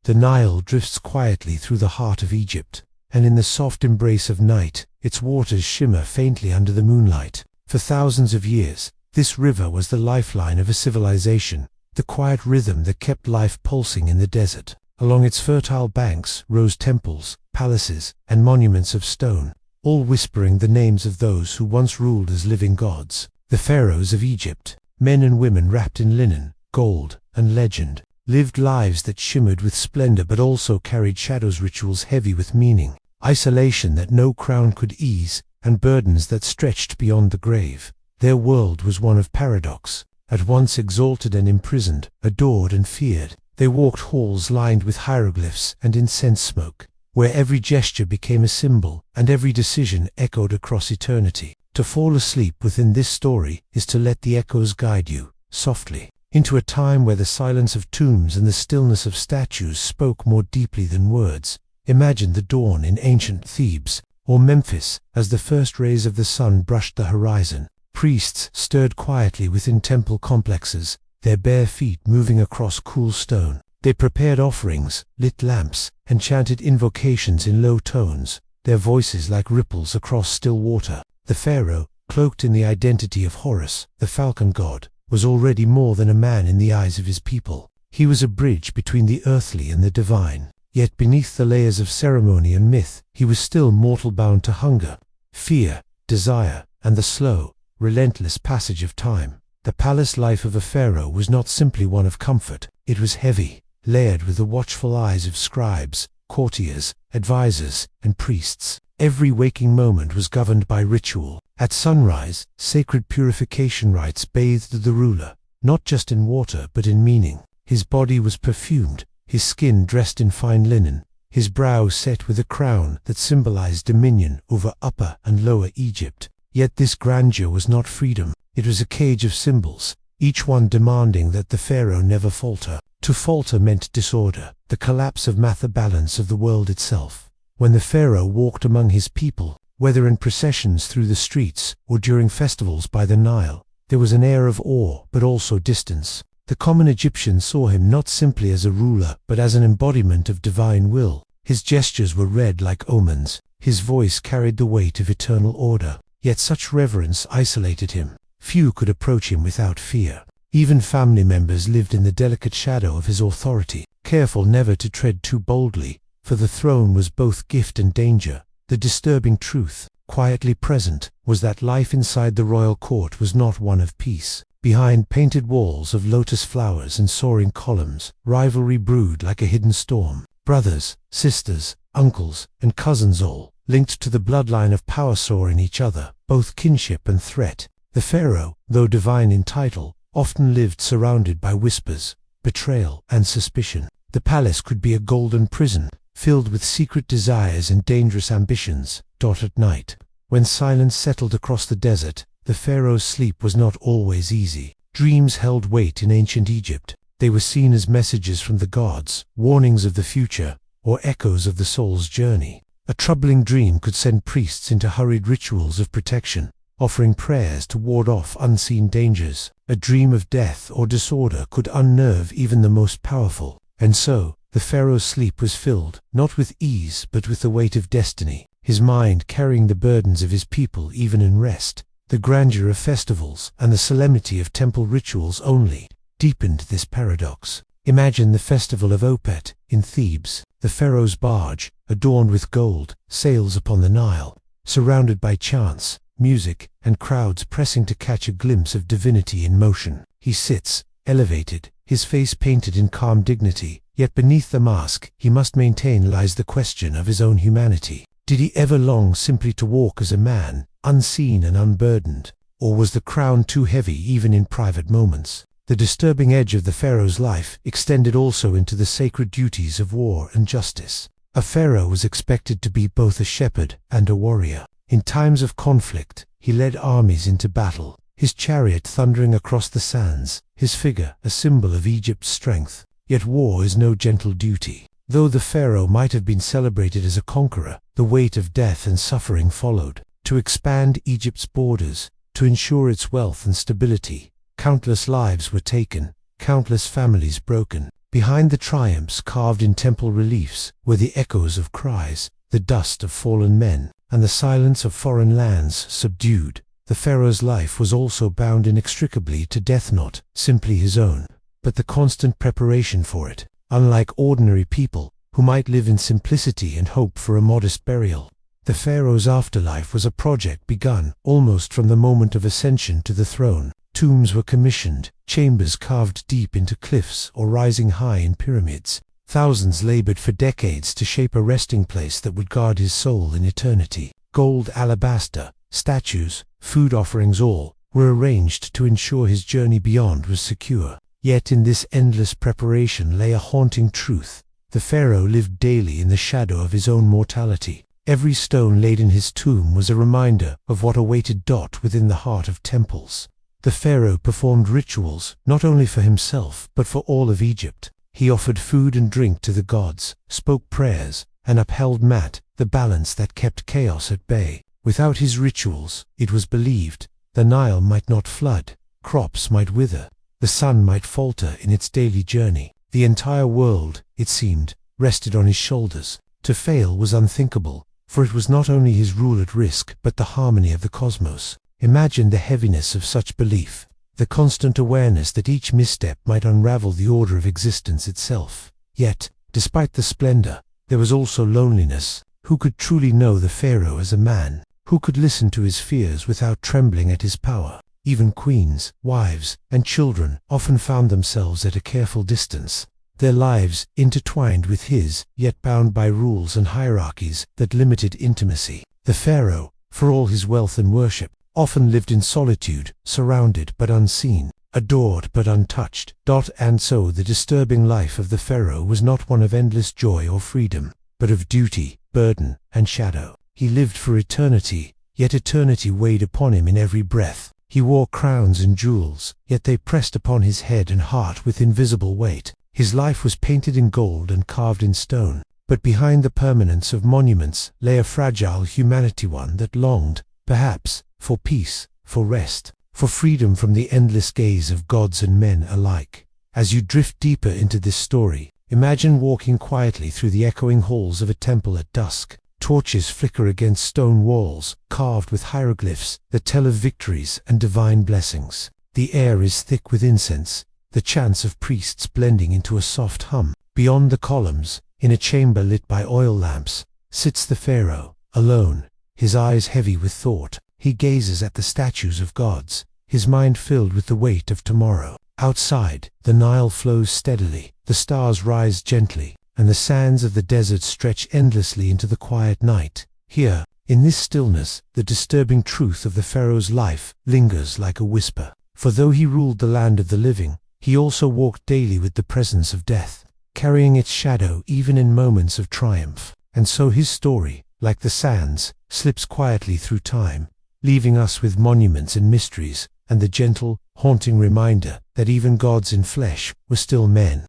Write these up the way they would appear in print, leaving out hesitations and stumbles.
The Nile drifts quietly through the heart of Egypt, and in the soft embrace of night, its waters shimmer faintly under the moonlight. For thousands of years, this river was the lifeline of a civilization, the quiet rhythm that kept life pulsing in the desert. Along its fertile banks rose temples, palaces, and monuments of stone, all whispering the names of those who once ruled as living gods. The pharaohs of Egypt, men and women wrapped in linen, gold, and legend, lived lives that shimmered with splendor but also carried shadows, rituals heavy with meaning, isolation that no crown could ease, and burdens that stretched beyond the grave. Their world was one of paradox. At once exalted and imprisoned, adored and feared, they walked halls lined with hieroglyphs and incense smoke, where every gesture became a symbol and every decision echoed across eternity. To fall asleep within this story is to let the echoes guide you, softly, into a time where the silence of tombs and the stillness of statues spoke more deeply than words. Imagine the dawn in ancient Thebes, or Memphis, as the first rays of the sun brushed the horizon. Priests stirred quietly within temple complexes, their bare feet moving across cool stone. They prepared offerings, lit lamps, and chanted invocations in low tones, their voices like ripples across still water. The pharaoh, cloaked in the identity of Horus, the falcon god, was already more than a man in the eyes of his people. He was a bridge between the earthly and the divine. Yet beneath the layers of ceremony and myth, he was still mortal, bound to hunger, fear, desire, and the slow, relentless passage of time. The palace life of a pharaoh was not simply one of comfort. It was heavy, layered with the watchful eyes of scribes, courtiers, advisors, and priests. Every waking moment was governed by ritual. At sunrise, sacred purification rites bathed the ruler, not just in water but in meaning. His body was perfumed, his skin dressed in fine linen, his brow set with a crown that symbolized dominion over Upper and Lower Egypt. Yet this grandeur was not freedom. It was a cage of symbols, each one demanding that the pharaoh never falter. To falter meant disorder, the collapse of the balance of the world itself. When the pharaoh walked among his people, whether in processions through the streets or during festivals by the Nile, there was an air of awe but also distance. The common Egyptian saw him not simply as a ruler but as an embodiment of divine will. His gestures were read like omens, his voice carried the weight of eternal order. Yet such reverence isolated him. Few could approach him without fear. Even family members lived in the delicate shadow of his authority, careful never to tread too boldly, for the throne was both gift and danger. The disturbing truth, quietly present, was that life inside the royal court was not one of peace. Behind painted walls of lotus flowers and soaring columns, rivalry brewed like a hidden storm. Brothers, sisters, uncles, and cousins, all linked to the bloodline of power, saw in each other both kinship and threat. The pharaoh, though divine in title, often lived surrounded by whispers, betrayal, and suspicion. The palace could be a golden prison, filled with secret desires and dangerous ambitions. At night, when silence settled across the desert, the pharaoh's sleep was not always easy. Dreams held weight in ancient Egypt. They were seen as messages from the gods, warnings of the future, or echoes of the soul's journey. A troubling dream could send priests into hurried rituals of protection, offering prayers to ward off unseen dangers. A dream of death or disorder could unnerve even the most powerful. And so, the pharaoh's sleep was filled, not with ease but with the weight of destiny, his mind carrying the burdens of his people even in rest. The grandeur of festivals and the solemnity of temple rituals only deepened this paradox. Imagine the festival of Opet in Thebes. The pharaoh's barge, adorned with gold, sails upon the Nile, surrounded by chants, music, and crowds pressing to catch a glimpse of divinity in motion. He sits, elevated, his face painted in calm dignity, yet beneath the mask he must maintain lies the question of his own humanity. Did he ever long simply to walk as a man, unseen and unburdened, or was the crown too heavy even in private moments? The disturbing edge of the pharaoh's life extended also into the sacred duties of war and justice. A pharaoh was expected to be both a shepherd and a warrior. In times of conflict, he led armies into battle, his chariot thundering across the sands, his figure a symbol of Egypt's strength. Yet war is no gentle duty. Though the pharaoh might have been celebrated as a conqueror, the weight of death and suffering followed. To expand Egypt's borders, to ensure its wealth and stability, countless lives were taken, countless families broken. Behind the triumphs carved in temple reliefs were the echoes of cries, the dust of fallen men, and the silence of foreign lands subdued. The pharaoh's life was also bound inextricably to death, not simply his own, but the constant preparation for it. Unlike ordinary people, who might live in simplicity and hope for a modest burial, the pharaoh's afterlife was a project begun almost from the moment of ascension to the throne. Tombs were commissioned, chambers carved deep into cliffs or rising high in pyramids. Thousands labored for decades to shape a resting place that would guard his soul in eternity. Gold, alabaster, statues, food offerings, all were arranged to ensure his journey beyond was secure. Yet in this endless preparation lay a haunting truth. The pharaoh lived daily in the shadow of his own mortality. Every stone laid in his tomb was a reminder of what awaited within the heart of temples. The pharaoh performed rituals not only for himself but for all of Egypt. He offered food and drink to the gods, spoke prayers, and upheld the balance that kept chaos at bay. Without his rituals, it was believed, the Nile might not flood, crops might wither, the sun might falter in its daily journey. The entire world, it seemed, rested on his shoulders. To fail was unthinkable, for it was not only his rule at risk but the harmony of the cosmos. Imagine the heaviness of such belief, the constant awareness that each misstep might unravel the order of existence itself. Yet, despite the splendor, there was also loneliness. Who could truly know the pharaoh as a man? Who could listen to his fears without trembling at his power? Even queens, wives, and children often found themselves at a careful distance, their lives intertwined with his, yet bound by rules and hierarchies that limited intimacy. The pharaoh, for all his wealth and worship, often lived in solitude, surrounded but unseen, adored but untouched. And so the disturbing life of the pharaoh was not one of endless joy or freedom, but of duty, burden, and shadow. He lived for eternity, yet eternity weighed upon him in every breath. He wore crowns and jewels, yet they pressed upon his head and heart with invisible weight. His life was painted in gold and carved in stone, but behind the permanence of monuments lay a fragile humanity, one that longed, perhaps, for peace, for rest, for freedom from the endless gaze of gods and men alike. As you drift deeper into this story, imagine walking quietly through the echoing halls of a temple at dusk. Torches flicker against stone walls, carved with hieroglyphs that tell of victories and divine blessings. The air is thick with incense, the chants of priests blending into a soft hum. Beyond the columns, in a chamber lit by oil lamps, sits the pharaoh, alone, his eyes heavy with thought. He gazes at the statues of gods, his mind filled with the weight of tomorrow. Outside, the Nile flows steadily, the stars rise gently, and the sands of the desert stretch endlessly into the quiet night. Here, in this stillness, the disturbing truth of the pharaoh's life lingers like a whisper. For though he ruled the land of the living, he also walked daily with the presence of death, carrying its shadow even in moments of triumph. And so his story, like the sands, slips quietly through time, leaving us with monuments and mysteries, and the gentle, haunting reminder that even gods in flesh were still men.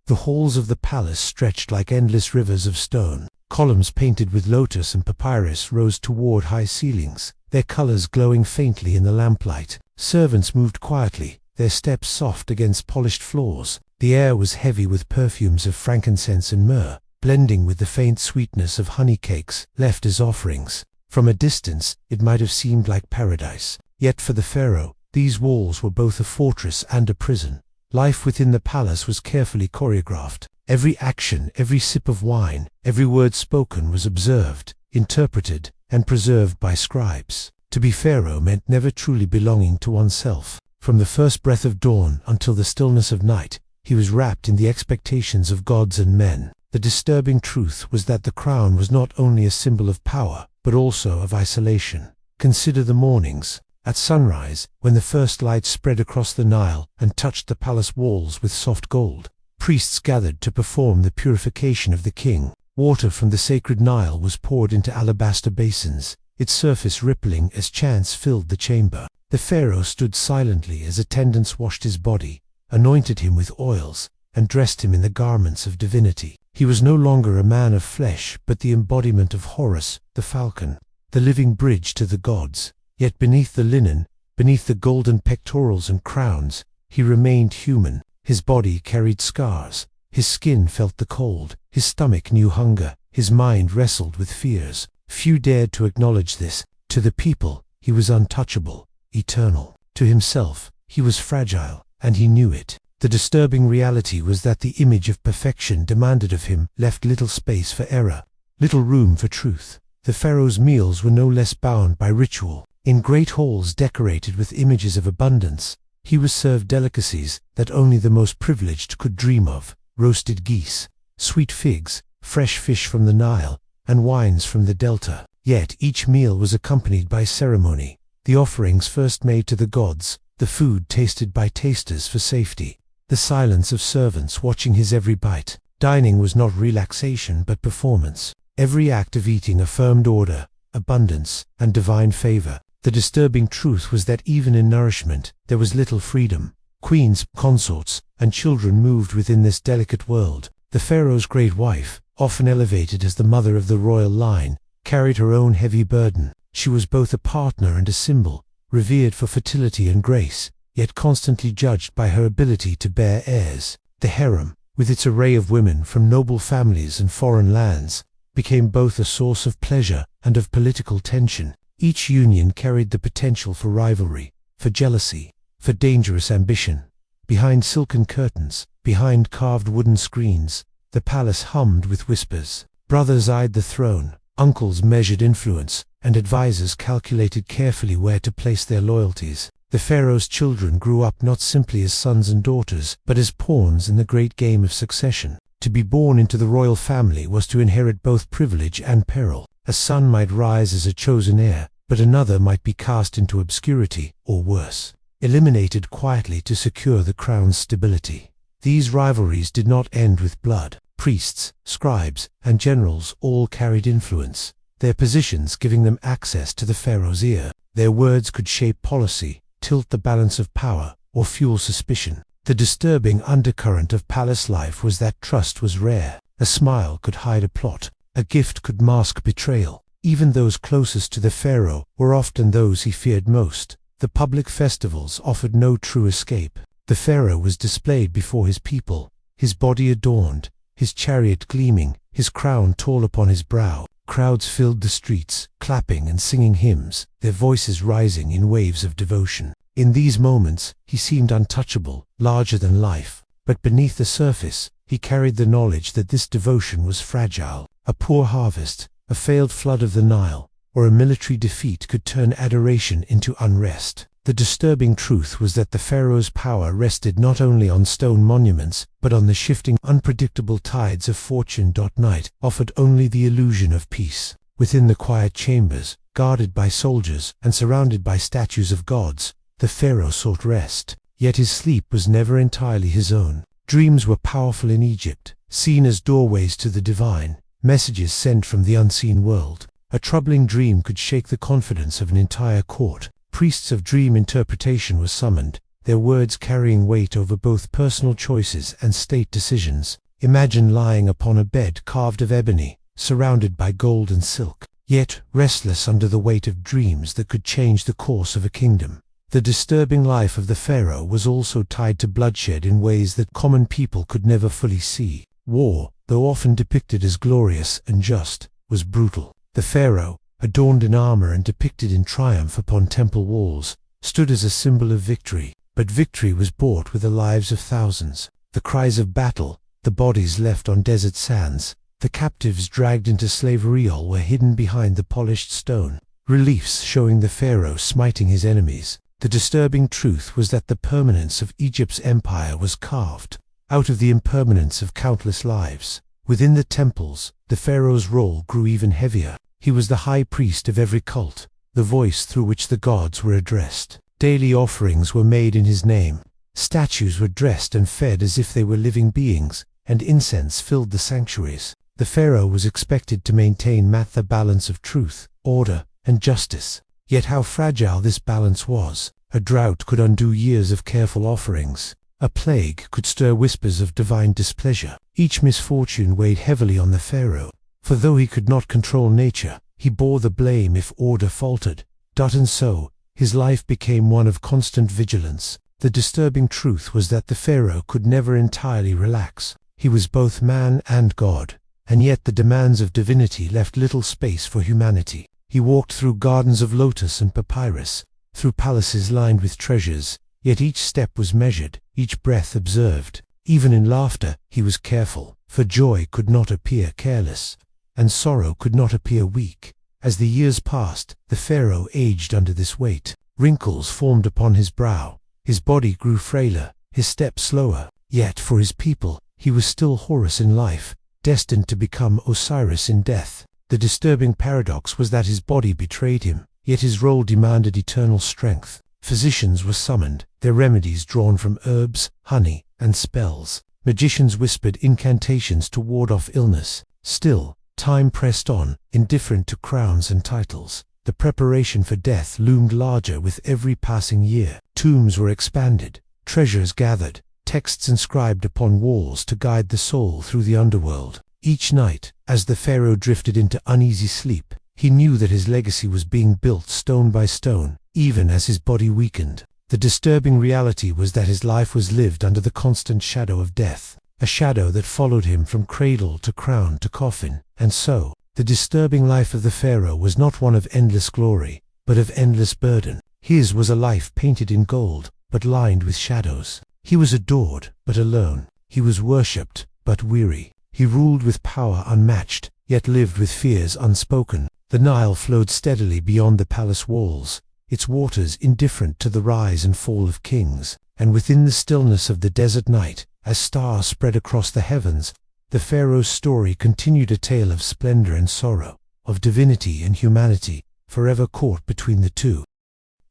The halls of the palace stretched like endless rivers of stone. Columns painted with lotus and papyrus rose toward high ceilings, their colors glowing faintly in the lamplight. Servants moved quietly, their steps soft against polished floors. The air was heavy with perfumes of frankincense and myrrh, blending with the faint sweetness of honey cakes left as offerings. From a distance, it might have seemed like paradise. Yet for the pharaoh, these walls were both a fortress and a prison. Life within the palace was carefully choreographed. Every action, every sip of wine, every word spoken was observed, interpreted, and preserved by scribes. To be pharaoh meant never truly belonging to oneself. From the first breath of dawn until the stillness of night, he was wrapped in the expectations of gods and men. The disturbing truth was that the crown was not only a symbol of power, but also of isolation. Consider the mornings. At sunrise, when the first light spread across the Nile and touched the palace walls with soft gold, priests gathered to perform the purification of the king. Water from the sacred Nile was poured into alabaster basins, its surface rippling as chants filled the chamber. The pharaoh stood silently as attendants washed his body, anointed him with oils, and dressed him in the garments of divinity. He was no longer a man of flesh, but the embodiment of Horus, the falcon, the living bridge to the gods. Yet beneath the linen, beneath the golden pectorals and crowns, he remained human. His body carried scars, His skin felt the cold, his stomach knew hunger, his mind wrestled with fears. Few dared to acknowledge this. To the people, he was untouchable, eternal. To himself, he was fragile, and he knew it. The disturbing reality was that the image of perfection demanded of him left little space for error, little room for truth. The pharaoh's meals were no less bound by ritual. In great halls decorated with images of abundance, he was served delicacies that only the most privileged could dream of: roasted geese, sweet figs, fresh fish from the Nile, and wines from the Delta. Yet each meal was accompanied by ceremony, the offerings first made to the gods, the food tasted by tasters for safety, the silence of servants watching his every bite. Dining was not relaxation but performance. Every act of eating affirmed order, abundance, and divine favor. The disturbing truth was that even in nourishment, there was little freedom. Queens, consorts, and children moved within this delicate world. The pharaoh's great wife, often elevated as the mother of the royal line, carried her own heavy burden. She was both a partner and a symbol, revered for fertility and grace, yet constantly judged by her ability to bear heirs. The harem, with its array of women from noble families and foreign lands, became both a source of pleasure and of political tension. Each union carried the potential for rivalry, for jealousy, for dangerous ambition. Behind silken curtains, behind carved wooden screens, the palace hummed with whispers. Brothers eyed the throne, uncles measured influence, and advisors calculated carefully where to place their loyalties. The pharaoh's children grew up not simply as sons and daughters, but as pawns in the great game of succession. To be born into the royal family was to inherit both privilege and peril. A son might rise as a chosen heir, but another might be cast into obscurity, or worse, eliminated quietly to secure the crown's stability. These rivalries did not end with blood. Priests, scribes, and generals all carried influence, their positions giving them access to the pharaoh's ear. Their words could shape policy, tilt the balance of power, or fuel suspicion. The disturbing undercurrent of palace life was that trust was rare. A smile could hide a plot, a gift could mask betrayal. Even those closest to the pharaoh were often those he feared most. The public festivals offered no true escape. The pharaoh was displayed before his people, his body adorned, his chariot gleaming, his crown tall upon his brow. Crowds filled the streets, clapping and singing hymns, their voices rising in waves of devotion. In these moments, he seemed untouchable, larger than life. But beneath the surface, he carried the knowledge that this devotion was fragile. A poor harvest, a failed flood of the Nile, or a military defeat could turn adoration into unrest. The disturbing truth was that the pharaoh's power rested not only on stone monuments, but on the shifting, unpredictable tides of fortune. Night offered only the illusion of peace. Within the quiet chambers, guarded by soldiers and surrounded by statues of gods, the pharaoh sought rest. Yet his sleep was never entirely his own. Dreams were powerful in Egypt, seen as doorways to the divine, messages sent from the unseen world. A troubling dream could shake the confidence of an entire court. Priests of dream interpretation were summoned, their words carrying weight over both personal choices and state decisions. Imagine lying upon a bed carved of ebony, surrounded by gold and silk, yet restless under the weight of dreams that could change the course of a kingdom. The disturbing life of the pharaoh was also tied to bloodshed in ways that common people could never fully see. War, though often depicted as glorious and just, was brutal. The pharaoh, adorned in armor and depicted in triumph upon temple walls, stood as a symbol of victory. But victory was bought with the lives of thousands. The cries of battle, the bodies left on desert sands, the captives dragged into slavery, all were hidden behind the polished stone. Reliefs showing the pharaoh smiting his enemies. The disturbing truth was that the permanence of Egypt's empire was carved out of the impermanence of countless lives. Within the temples, the pharaoh's role grew even heavier. He was the high priest of every cult, the voice through which the gods were addressed. Daily offerings were made in his name. Statues were dressed and fed as if they were living beings, and incense filled the sanctuaries. The pharaoh was expected to maintain the balance of truth, order, and justice. Yet how fragile this balance was. A drought could undo years of careful offerings. A plague could stir whispers of divine displeasure. Each misfortune weighed heavily on the pharaoh. For though he could not control nature, he bore the blame if order faltered. And so, his life became one of constant vigilance. The disturbing truth was that the pharaoh could never entirely relax. He was both man and God, and yet the demands of divinity left little space for humanity. He walked through gardens of lotus and papyrus, through palaces lined with treasures, yet each step was measured, each breath observed. Even in laughter, he was careful, for joy could not appear careless, and sorrow could not appear weak. As the years passed, the pharaoh aged under this weight. Wrinkles formed upon his brow, his body grew frailer, his step slower. Yet for his people, he was still Horus in life, destined to become Osiris in death. The disturbing paradox was that his body betrayed him, yet his role demanded eternal strength. Physicians were summoned, their remedies drawn from herbs, honey, and spells. Magicians whispered incantations to ward off illness. Still, time pressed on, indifferent to crowns and titles. The preparation for death loomed larger with every passing year. Tombs were expanded, treasures gathered, texts inscribed upon walls to guide the soul through the underworld. Each night, as the pharaoh drifted into uneasy sleep, he knew that his legacy was being built stone by stone, even as his body weakened. The disturbing reality was that his life was lived under the constant shadow of death, a shadow that followed him from cradle to crown to coffin. And so, the disturbing life of the pharaoh was not one of endless glory, but of endless burden. His was a life painted in gold, but lined with shadows. He was adored, but alone. He was worshipped, but weary. He ruled with power unmatched, yet lived with fears unspoken. The Nile flowed steadily beyond the palace walls, its waters indifferent to the rise and fall of kings. And within the stillness of the desert night, as stars spread across the heavens, the pharaoh's story continued, a tale of splendor and sorrow, of divinity and humanity, forever caught between the two.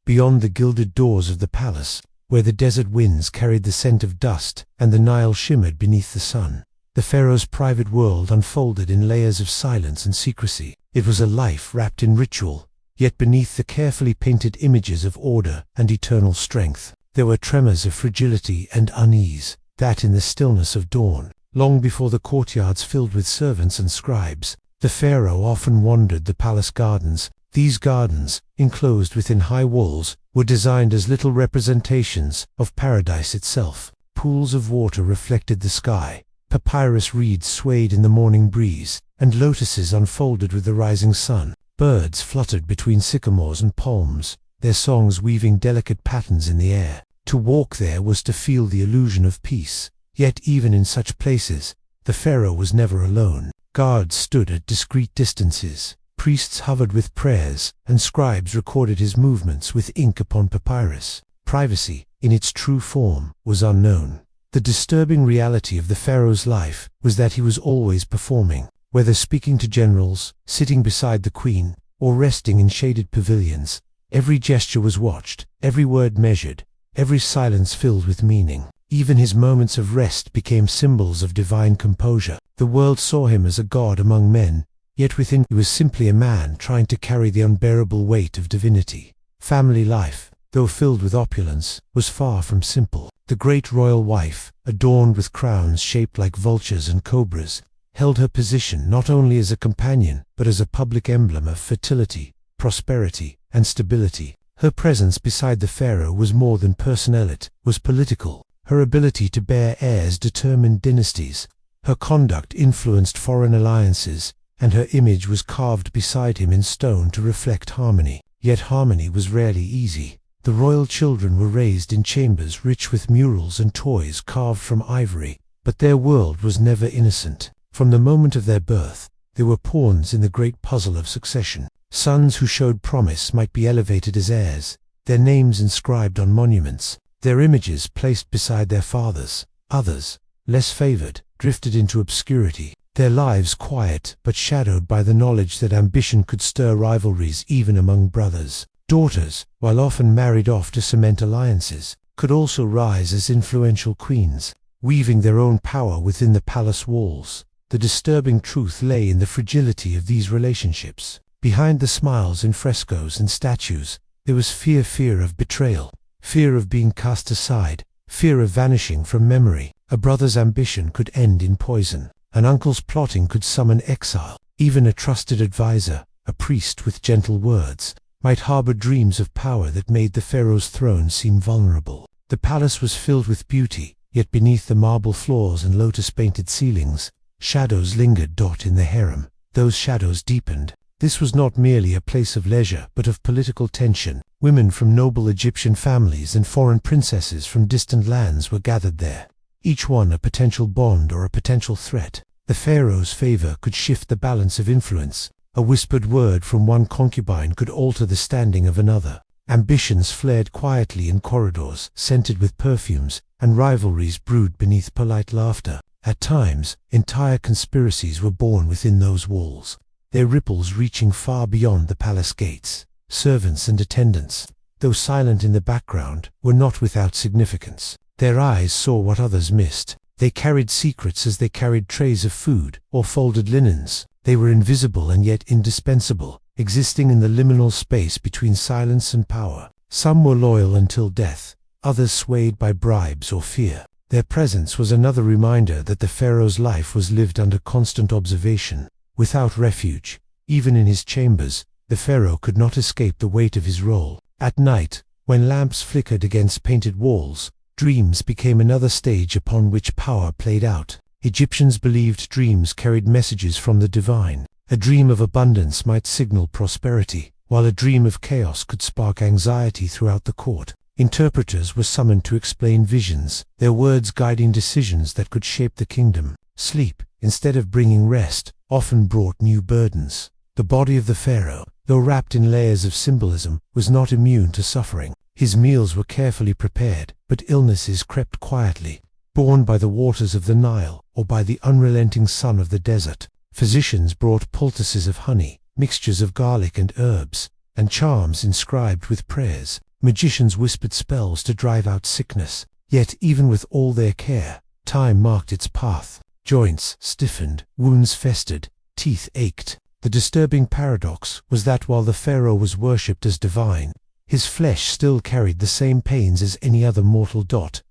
Beyond the gilded doors of the palace, where the desert winds carried the scent of dust and the Nile shimmered beneath the sun, the pharaoh's private world unfolded in layers of silence and secrecy. It was a life wrapped in ritual, yet beneath the carefully painted images of order and eternal strength, there were tremors of fragility and unease, that in the stillness of dawn, long before the courtyards filled with servants and scribes, the pharaoh often wandered the palace gardens. These gardens, enclosed within high walls, were designed as little representations of paradise itself. Pools of water reflected the sky, papyrus reeds swayed in the morning breeze, and lotuses unfolded with the rising sun. Birds fluttered between sycamores and palms, their songs weaving delicate patterns in the air. To walk there was to feel the illusion of peace. Yet even in such places, the pharaoh was never alone. Guards stood at discreet distances. Priests hovered with prayers, and scribes recorded his movements with ink upon papyrus. Privacy, in its true form, was unknown. The disturbing reality of the pharaoh's life was that he was always performing, whether speaking to generals, sitting beside the queen, or resting in shaded pavilions. Every gesture was watched, every word measured, every silence filled with meaning. Even his moments of rest became symbols of divine composure. The world saw him as a god among men, yet within he was simply a man trying to carry the unbearable weight of divinity. Family life, though filled with opulence, was far from simple. The great royal wife, adorned with crowns shaped like vultures and cobras, held her position not only as a companion, but as a public emblem of fertility, prosperity, and stability. Her presence beside the pharaoh was more than personal, it was political. Her ability to bear heirs determined dynasties, her conduct influenced foreign alliances, and her image was carved beside him in stone to reflect harmony. Yet harmony was rarely easy. The royal children were raised in chambers rich with murals and toys carved from ivory, but their world was never innocent. From the moment of their birth, they were pawns in the great puzzle of succession. Sons who showed promise might be elevated as heirs, their names inscribed on monuments, their images placed beside their fathers. Others, less favored, drifted into obscurity, their lives quiet but shadowed by the knowledge that ambition could stir rivalries even among brothers. Daughters, while often married off to cement alliances, could also rise as influential queens, weaving their own power within the palace walls. The disturbing truth lay in the fragility of these relationships. Behind the smiles in frescoes and statues, there was fear of betrayal, fear of being cast aside, fear of vanishing from memory. A brother's ambition could end in poison. An uncle's plotting could summon exile. Even a trusted advisor, a priest with gentle words, might harbor dreams of power that made the pharaoh's throne seem vulnerable. The palace was filled with beauty, yet beneath the marble floors and lotus-painted ceilings, shadows lingered. In the harem, those shadows deepened. This was not merely a place of leisure, but of political tension. Women from noble Egyptian families and foreign princesses from distant lands were gathered there, each one a potential bond or a potential threat. The pharaoh's favor could shift the balance of influence. A whispered word from one concubine could alter the standing of another. Ambitions flared quietly in corridors, scented with perfumes, and rivalries brewed beneath polite laughter. At times, entire conspiracies were born within those walls, their ripples reaching far beyond the palace gates. Servants and attendants, though silent in the background, were not without significance. Their eyes saw what others missed. They carried secrets as they carried trays of food or folded linens. They were invisible and yet indispensable, existing in the liminal space between silence and power. Some were loyal until death, others swayed by bribes or fear. Their presence was another reminder that the pharaoh's life was lived under constant observation. Without refuge, even in his chambers, the pharaoh could not escape the weight of his role. At night, when lamps flickered against painted walls, dreams became another stage upon which power played out. Egyptians believed dreams carried messages from the divine. A dream of abundance might signal prosperity, while a dream of chaos could spark anxiety throughout the court. Interpreters were summoned to explain visions, their words guiding decisions that could shape the kingdom. Sleep, instead of bringing rest, often brought new burdens. The body of the pharaoh, though wrapped in layers of symbolism, was not immune to suffering. His meals were carefully prepared, but illnesses crept quietly, borne by the waters of the Nile or by the unrelenting sun of the desert. Physicians brought poultices of honey, mixtures of garlic and herbs, and charms inscribed with prayers. Magicians whispered spells to drive out sickness. Yet even with all their care, time marked its path. Joints stiffened, wounds festered, teeth ached. The disturbing paradox was that while the pharaoh was worshipped as divine, his flesh still carried the same pains as any other mortal.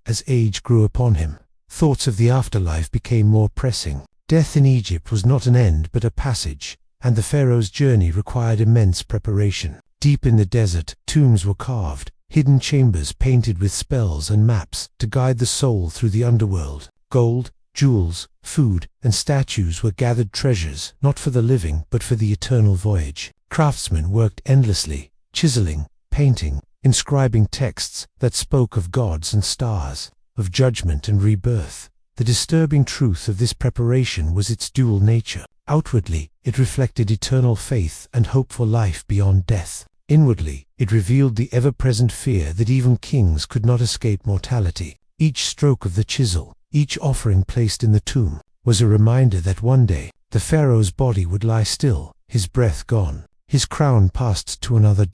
As age grew upon him, thoughts of the afterlife became more pressing. Death in Egypt was not an end but a passage, and the pharaoh's journey required immense preparation. Deep in the desert, tombs were carved, hidden chambers painted with spells and maps to guide the soul through the underworld. Gold, jewels, food, and statues were gathered treasures, not for the living but for the eternal voyage. Craftsmen worked endlessly, chiseling, painting, inscribing texts that spoke of gods and stars, of judgment and rebirth. The disturbing truth of this preparation was its dual nature. Outwardly, it reflected eternal faith and hope for life beyond death. Inwardly, it revealed the ever-present fear that even kings could not escape mortality. Each stroke of the chisel, each offering placed in the tomb, was a reminder that one day, the pharaoh's body would lie still, his breath gone, his crown passed to another.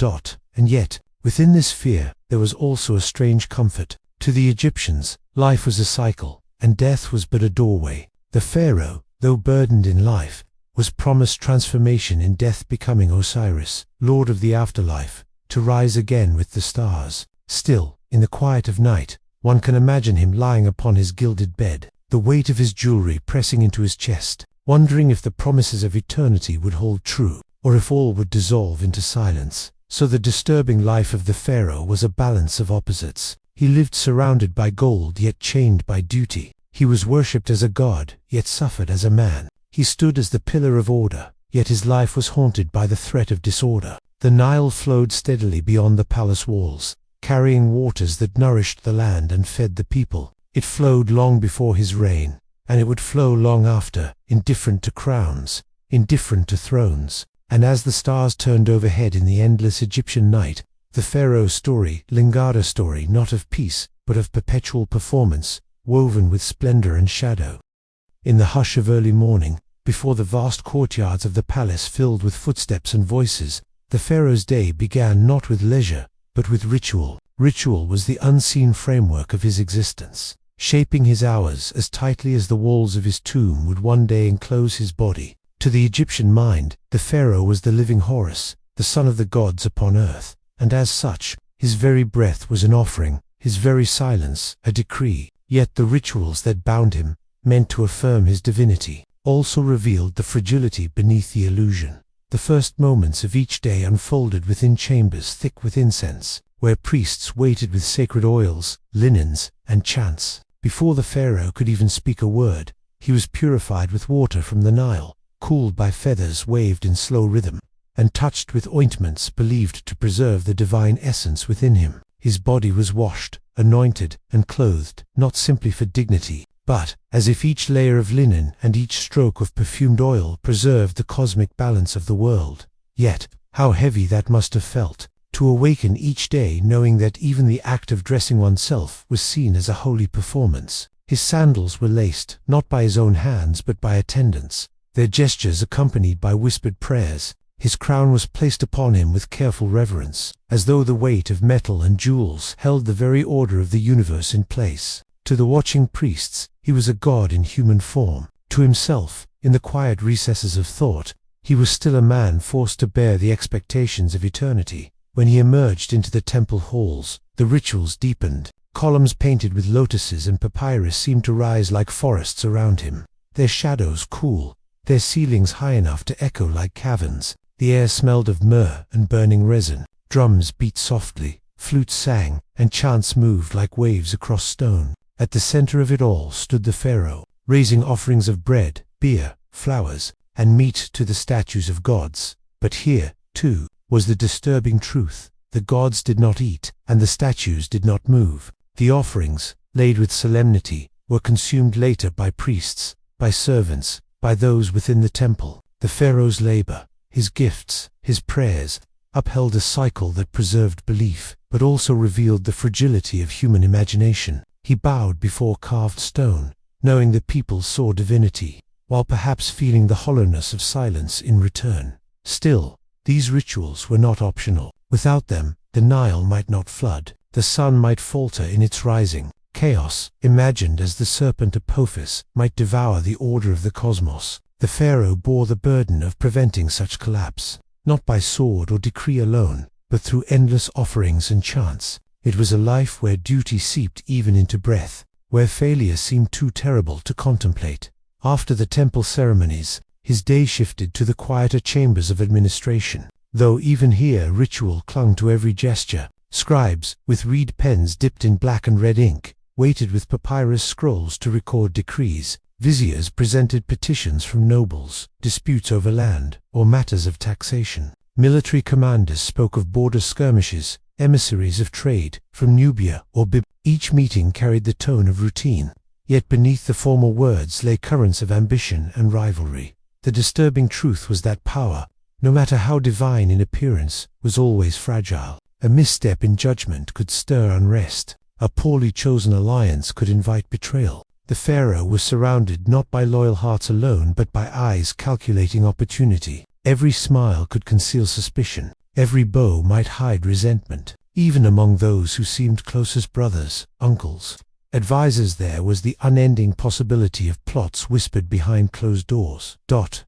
And yet, within this fear, there was also a strange comfort. To the Egyptians, life was a cycle, and death was but a doorway. The pharaoh, though burdened in life, was promised transformation in death, becoming Osiris, lord of the afterlife, to rise again with the stars. Still, in the quiet of night, one can imagine him lying upon his gilded bed, the weight of his jewelry pressing into his chest, wondering if the promises of eternity would hold true, or if all would dissolve into silence. So the disturbing life of the pharaoh was a balance of opposites. He lived surrounded by gold yet chained by duty. He was worshipped as a god, yet suffered as a man. He stood as the pillar of order, yet his life was haunted by the threat of disorder. The Nile flowed steadily beyond the palace walls, carrying waters that nourished the land and fed the people. It flowed long before his reign, and it would flow long after, indifferent to crowns, indifferent to thrones. And as the stars turned overhead in the endless Egyptian night, the pharaoh's story lingered, a story not of peace, but of perpetual performance, woven with splendor and shadow. In the hush of early morning, before the vast courtyards of the palace filled with footsteps and voices, the pharaoh's day began not with leisure, but with ritual. Ritual was the unseen framework of his existence, shaping his hours as tightly as the walls of his tomb would one day enclose his body. To the Egyptian mind, the pharaoh was the living Horus, the son of the gods upon earth, and as such, his very breath was an offering, his very silence a decree. Yet the rituals that bound him, meant to affirm his divinity, also revealed the fragility beneath the illusion. The first moments of each day unfolded within chambers thick with incense, where priests waited with sacred oils, linens, and chants. Before the pharaoh could even speak a word, he was purified with water from the Nile, cooled by feathers waved in slow rhythm, and touched with ointments believed to preserve the divine essence within him. His body was washed, anointed, and clothed, not simply for dignity, but as if each layer of linen and each stroke of perfumed oil preserved the cosmic balance of the world. Yet, how heavy that must have felt, to awaken each day knowing that even the act of dressing oneself was seen as a holy performance. His sandals were laced, not by his own hands but by attendants, their gestures accompanied by whispered prayers. His crown was placed upon him with careful reverence, as though the weight of metal and jewels held the very order of the universe in place. To the watching priests, he was a god in human form. To himself, in the quiet recesses of thought, he was still a man forced to bear the expectations of eternity. When he emerged into the temple halls, the rituals deepened. Columns painted with lotuses and papyrus seemed to rise like forests around him, their shadows cool, their ceilings high enough to echo like caverns. The air smelled of myrrh and burning resin. Drums beat softly, flutes sang, and chants moved like waves across stone. At the center of it all stood the pharaoh, raising offerings of bread, beer, flowers, and meat to the statues of gods. But here, too, was the disturbing truth. The gods did not eat, and the statues did not move. The offerings, laid with solemnity, were consumed later by priests, by servants, by those within the temple. The pharaoh's labor, his gifts, his prayers, upheld a cycle that preserved belief, but also revealed the fragility of human imagination. He bowed before carved stone, knowing the people saw divinity, while perhaps feeling the hollowness of silence in return. Still, these rituals were not optional. Without them, the Nile might not flood, the sun might falter in its rising. Chaos, imagined as the serpent Apophis, might devour the order of the cosmos. The pharaoh bore the burden of preventing such collapse, not by sword or decree alone, but through endless offerings and chants. It was a life where duty seeped even into breath, where failure seemed too terrible to contemplate. After the temple ceremonies, his day shifted to the quieter chambers of administration, though even here ritual clung to every gesture. Scribes, with reed pens dipped in black and red ink, waited with papyrus scrolls to record decrees. Viziers presented petitions from nobles, disputes over land, or matters of taxation. Military commanders spoke of border skirmishes, emissaries of trade, from Nubia or Bib. Each meeting carried the tone of routine, yet beneath the formal words lay currents of ambition and rivalry. The disturbing truth was that power, no matter how divine in appearance, was always fragile. A misstep in judgment could stir unrest. A poorly chosen alliance could invite betrayal. The pharaoh was surrounded not by loyal hearts alone but by eyes calculating opportunity. Every smile could conceal suspicion. Every bow might hide resentment. Even among those who seemed closest brothers, uncles, advisors, there was the unending possibility of plots whispered behind closed doors.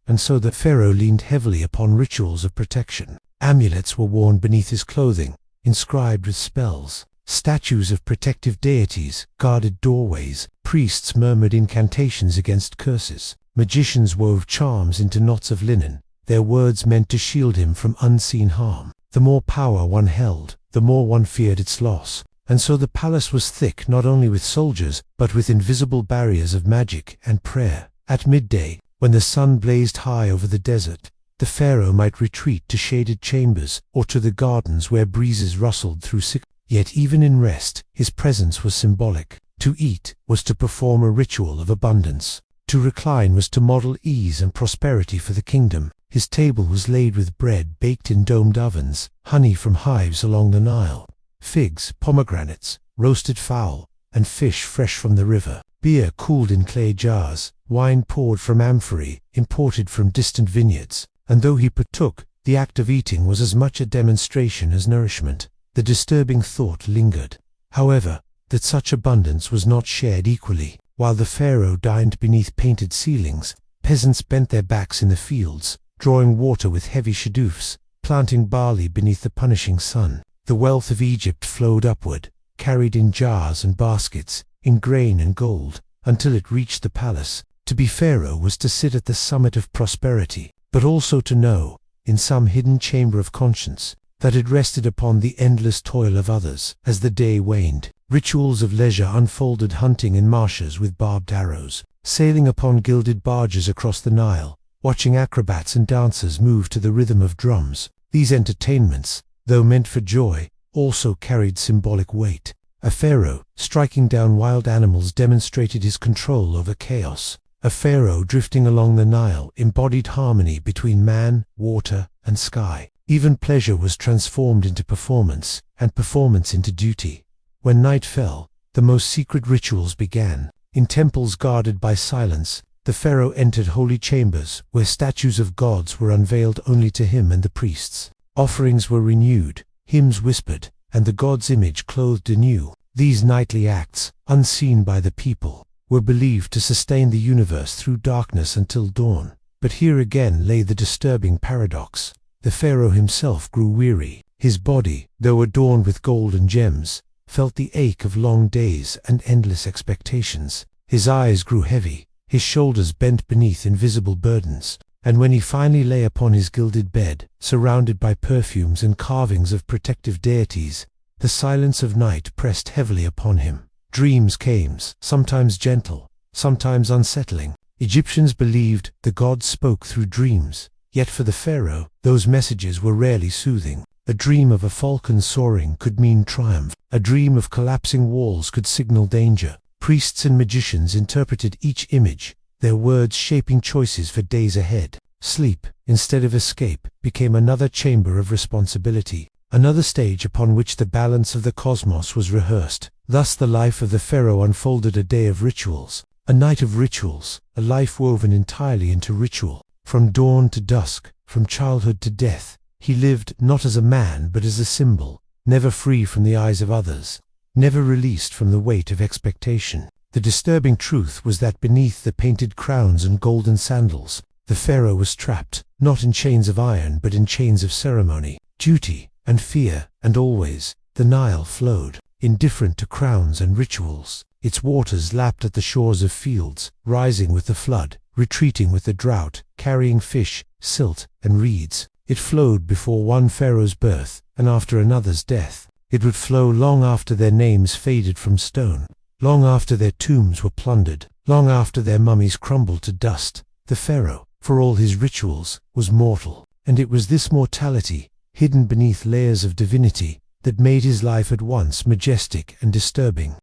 And so the pharaoh leaned heavily upon rituals of protection. Amulets were worn beneath his clothing, inscribed with spells. Statues of protective deities guarded doorways. Priests murmured incantations against curses. Magicians wove charms into knots of linen, their words meant to shield him from unseen harm. The more power one held, the more one feared its loss. And so the palace was thick not only with soldiers, but with invisible barriers of magic and prayer. At midday, when the sun blazed high over the desert, the pharaoh might retreat to shaded chambers or to the gardens where breezes rustled through Yet even in rest, his presence was symbolic. To eat was to perform a ritual of abundance. To recline was to model ease and prosperity for the kingdom. His table was laid with bread baked in domed ovens, honey from hives along the Nile, figs, pomegranates, roasted fowl, and fish fresh from the river. Beer cooled in clay jars, wine poured from amphorae, imported from distant vineyards. And though he partook, the act of eating was as much a demonstration as nourishment. The disturbing thought lingered, however, that such abundance was not shared equally. While the pharaoh dined beneath painted ceilings, peasants bent their backs in the fields, drawing water with heavy shadoofs, planting barley beneath the punishing sun. The wealth of Egypt flowed upward, carried in jars and baskets, in grain and gold, until it reached the palace. To be pharaoh was to sit at the summit of prosperity, but also to know, in some hidden chamber of conscience, that it rested upon the endless toil of others. As the day waned, Rituals of leisure unfolded, hunting in marshes with barbed arrows, sailing upon gilded barges across the Nile, watching acrobats and dancers move to the rhythm of drums. These entertainments, though meant for joy, also carried symbolic weight. A pharaoh, striking down wild animals, demonstrated his control over chaos. A pharaoh drifting along the Nile embodied harmony between man, water, and sky. Even pleasure was transformed into performance, and performance into duty. When night fell, the most secret rituals began. In temples guarded by silence, the pharaoh entered holy chambers, where statues of gods were unveiled only to him and the priests. Offerings were renewed, hymns whispered, and the god's image clothed anew. These nightly acts, unseen by the people, were believed to sustain the universe through darkness until dawn. But here again lay the disturbing paradox. The pharaoh himself grew weary. His body, though adorned with gold and gems, felt the ache of long days and endless expectations. His eyes grew heavy, his shoulders bent beneath invisible burdens, and when he finally lay upon his gilded bed, surrounded by perfumes and carvings of protective deities, the silence of night pressed heavily upon him. Dreams came, sometimes gentle, sometimes unsettling. Egyptians believed the gods spoke through dreams, yet for the pharaoh, those messages were rarely soothing. A dream of a falcon soaring could mean triumph. A dream of collapsing walls could signal danger. Priests and magicians interpreted each image, their words shaping choices for days ahead. Sleep, instead of escape, became another chamber of responsibility, another stage upon which the balance of the cosmos was rehearsed. Thus the life of the pharaoh unfolded, a day of rituals, a night of rituals, a life woven entirely into ritual. From dawn to dusk, from childhood to death, he lived not as a man but as a symbol, never free from the eyes of others, never released from the weight of expectation. The disturbing truth was that beneath the painted crowns and golden sandals, the pharaoh was trapped, not in chains of iron but in chains of ceremony, duty, and fear. And always, the Nile flowed, indifferent to crowns and rituals. Its waters lapped at the shores of fields, rising with the flood, retreating with the drought, carrying fish, silt, and reeds. It flowed before one pharaoh's birth, and after another's death. It would flow long after their names faded from stone, long after their tombs were plundered, long after their mummies crumbled to dust. The pharaoh, for all his rituals, was mortal, and it was this mortality, hidden beneath layers of divinity, that made his life at once majestic and disturbing.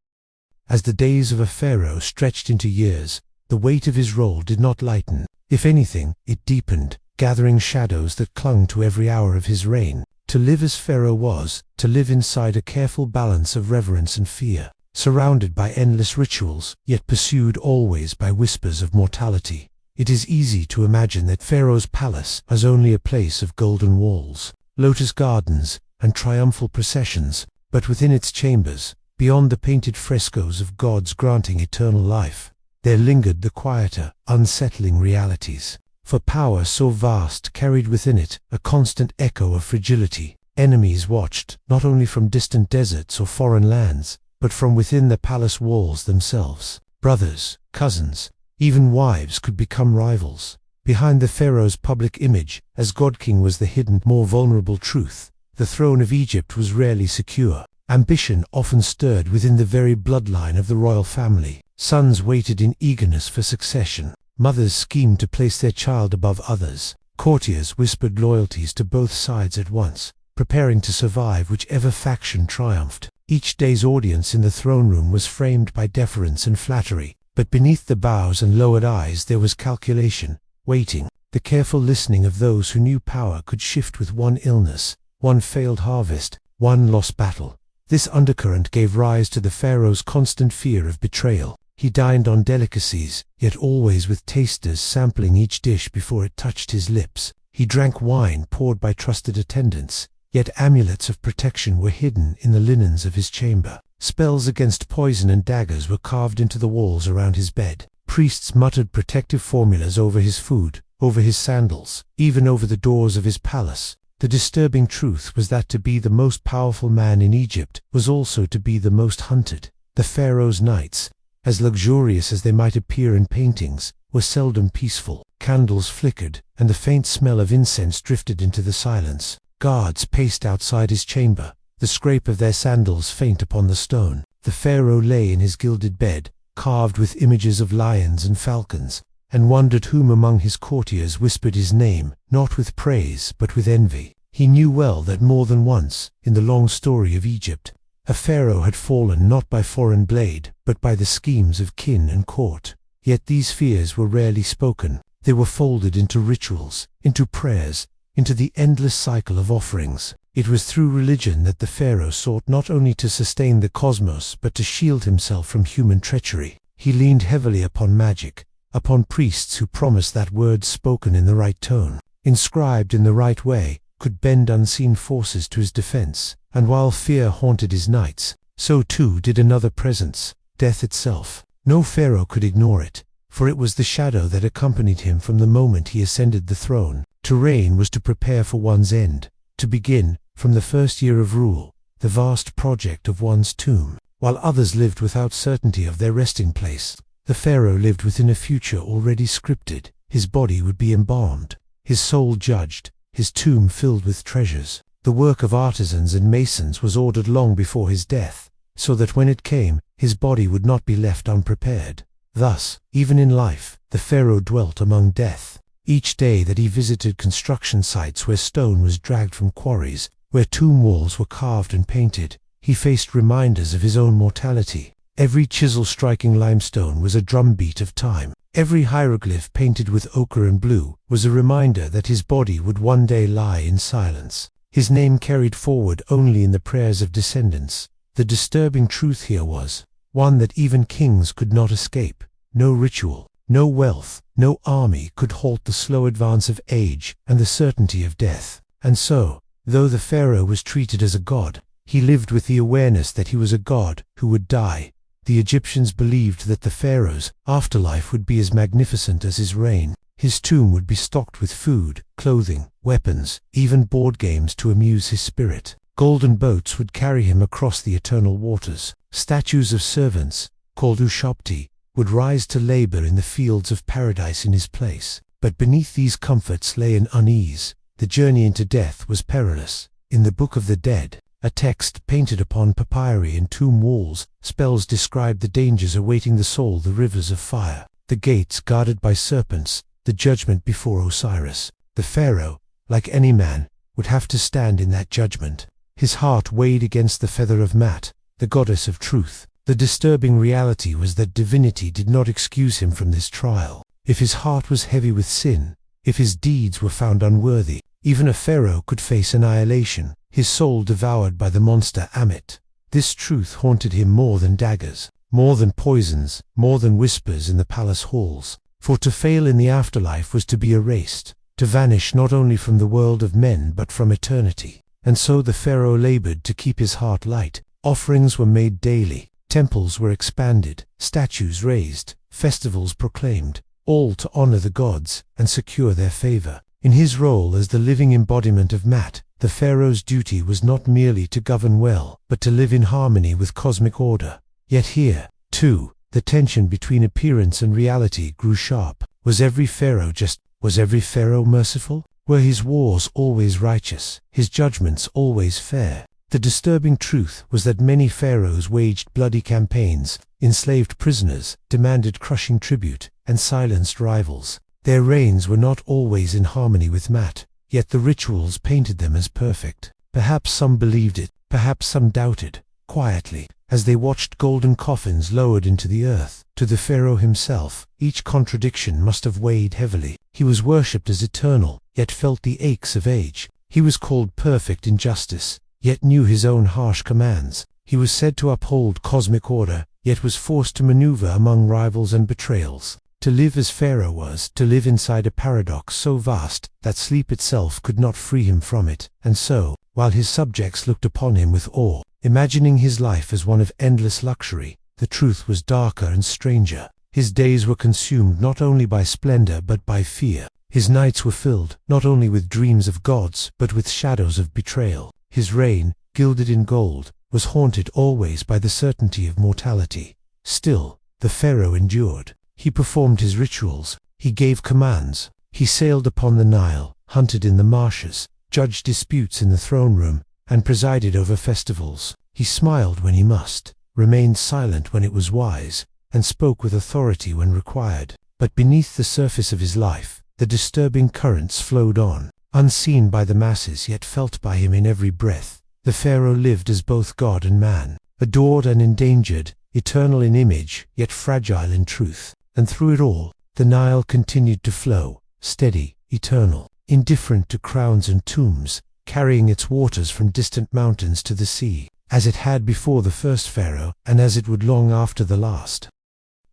As the days of a pharaoh stretched into years, the weight of his role did not lighten. If anything, it deepened, gathering shadows that clung to every hour of his reign. To live as Pharaoh was, to live inside a careful balance of reverence and fear, surrounded by endless rituals, yet pursued always by whispers of mortality. It is easy to imagine that Pharaoh's palace was only a place of golden walls, lotus gardens, and triumphal processions, but within its chambers, beyond the painted frescoes of gods granting eternal life, there lingered the quieter, unsettling realities. For power so vast carried within it a constant echo of fragility. Enemies watched, not only from distant deserts or foreign lands, but from within the palace walls themselves. Brothers, cousins, even wives could become rivals. Behind the pharaoh's public image, as god-king was the hidden, more vulnerable truth. The throne of Egypt was rarely secure. Ambition often stirred within the very bloodline of the royal family. Sons waited in eagerness for succession. Mothers schemed to place their child above others. Courtiers whispered loyalties to both sides at once, preparing to survive whichever faction triumphed. Each day's audience in the throne room was framed by deference and flattery, but beneath the bows and lowered eyes there was calculation, waiting, the careful listening of those who knew power could shift with one illness, one failed harvest, one lost battle. This undercurrent gave rise to the pharaoh's constant fear of betrayal. He dined on delicacies, yet always with tasters sampling each dish before it touched his lips. He drank wine poured by trusted attendants, yet amulets of protection were hidden in the linens of his chamber. Spells against poison and daggers were carved into the walls around his bed. Priests muttered protective formulas over his food, over his sandals, even over the doors of his palace. The disturbing truth was that to be the most powerful man in Egypt was also to be the most hunted. The pharaoh's nights, as luxurious as they might appear in paintings, were seldom peaceful. Candles flickered, and the faint smell of incense drifted into the silence. Guards paced outside his chamber, the scrape of their sandals faint upon the stone. The pharaoh lay in his gilded bed, carved with images of lions and falcons, and wondered whom among his courtiers whispered his name, not with praise but with envy. He knew well that more than once, in the long story of Egypt, a pharaoh had fallen not by foreign blade, but by the schemes of kin and court. Yet these fears were rarely spoken. They were folded into rituals, into prayers, into the endless cycle of offerings. It was through religion that the pharaoh sought not only to sustain the cosmos but to shield himself from human treachery. He leaned heavily upon magic, upon priests who promised that words spoken in the right tone, inscribed in the right way, could bend unseen forces to his defense. And while fear haunted his nights, so too did another presence, death itself. No pharaoh could ignore it, for it was the shadow that accompanied him from the moment he ascended the throne. To reign was to prepare for one's end, to begin, from the first year of rule, the vast project of one's tomb. While others lived without certainty of their resting place, the pharaoh lived within a future already scripted. His body would be embalmed, his soul judged, his tomb filled with treasures. The work of artisans and masons was ordered long before his death, so that when it came, his body would not be left unprepared. Thus, even in life, the pharaoh dwelt among death. Each day that he visited construction sites where stone was dragged from quarries, where tomb walls were carved and painted, he faced reminders of his own mortality. Every chisel striking limestone was a drumbeat of time. Every hieroglyph painted with ochre and blue was a reminder that his body would one day lie in silence, his name carried forward only in the prayers of descendants. The disturbing truth here was one that even kings could not escape. No ritual, no wealth, no army could halt the slow advance of age and the certainty of death. And so, though the pharaoh was treated as a god, he lived with the awareness that he was a god who would die. The Egyptians believed that the pharaoh's afterlife would be as magnificent as his reign. His tomb would be stocked with food, clothing, weapons, even board games to amuse his spirit. Golden boats would carry him across the eternal waters. Statues of servants, called ushopti, would rise to labor in the fields of paradise in his place. But beneath these comforts lay an unease. The journey into death was perilous. In the Book of the Dead, a text painted upon papyri and tomb walls, spells described the dangers awaiting the soul, the rivers of fire, the gates guarded by serpents, the judgment before Osiris. The pharaoh, like any man, would have to stand in that judgment. His heart weighed against the feather of Mat, the goddess of truth. The disturbing reality was that divinity did not excuse him from this trial. If his heart was heavy with sin, if his deeds were found unworthy, even a pharaoh could face annihilation, his soul devoured by the monster Ammit. This truth haunted him more than daggers, more than poisons, more than whispers in the palace halls. For to fail in the afterlife was to be erased, to vanish not only from the world of men but from eternity. And so the pharaoh labored to keep his heart light. Offerings were made daily, temples were expanded, statues raised, festivals proclaimed, all to honor the gods and secure their favor. In his role as the living embodiment of Mat, the pharaoh's duty was not merely to govern well, but to live in harmony with cosmic order. Yet here, too, the tension between appearance and reality grew sharp. Was every pharaoh just? Was every pharaoh merciful? Were his wars always righteous, his judgments always fair? The disturbing truth was that many pharaohs waged bloody campaigns, enslaved prisoners, demanded crushing tribute, and silenced rivals. Their reigns were not always in harmony with Mat, yet the rituals painted them as perfect. Perhaps some believed it, perhaps some doubted, quietly, as they watched golden coffins lowered into the earth. To the pharaoh himself, each contradiction must have weighed heavily. He was worshipped as eternal, yet felt the aches of age. He was called perfect in justice, yet knew his own harsh commands. He was said to uphold cosmic order, yet was forced to maneuver among rivals and betrayals. To live as Pharaoh was to live inside a paradox so vast that sleep itself could not free him from it. And so, while his subjects looked upon him with awe, imagining his life as one of endless luxury, the truth was darker and stranger. His days were consumed not only by splendor but by fear. His nights were filled not only with dreams of gods but with shadows of betrayal. His reign, gilded in gold, was haunted always by the certainty of mortality. Still, the pharaoh endured. He performed his rituals, he gave commands, he sailed upon the Nile, hunted in the marshes, judged disputes in the throne room, and presided over festivals. He smiled when he must, remained silent when it was wise, and spoke with authority when required. But beneath the surface of his life, the disturbing currents flowed on, unseen by the masses yet felt by him in every breath. The Pharaoh lived as both God and man, adored and endangered, eternal in image, yet fragile in truth. And through it all, the Nile continued to flow, steady, eternal, indifferent to crowns and tombs, carrying its waters from distant mountains to the sea, as it had before the first Pharaoh, and as it would long after the last.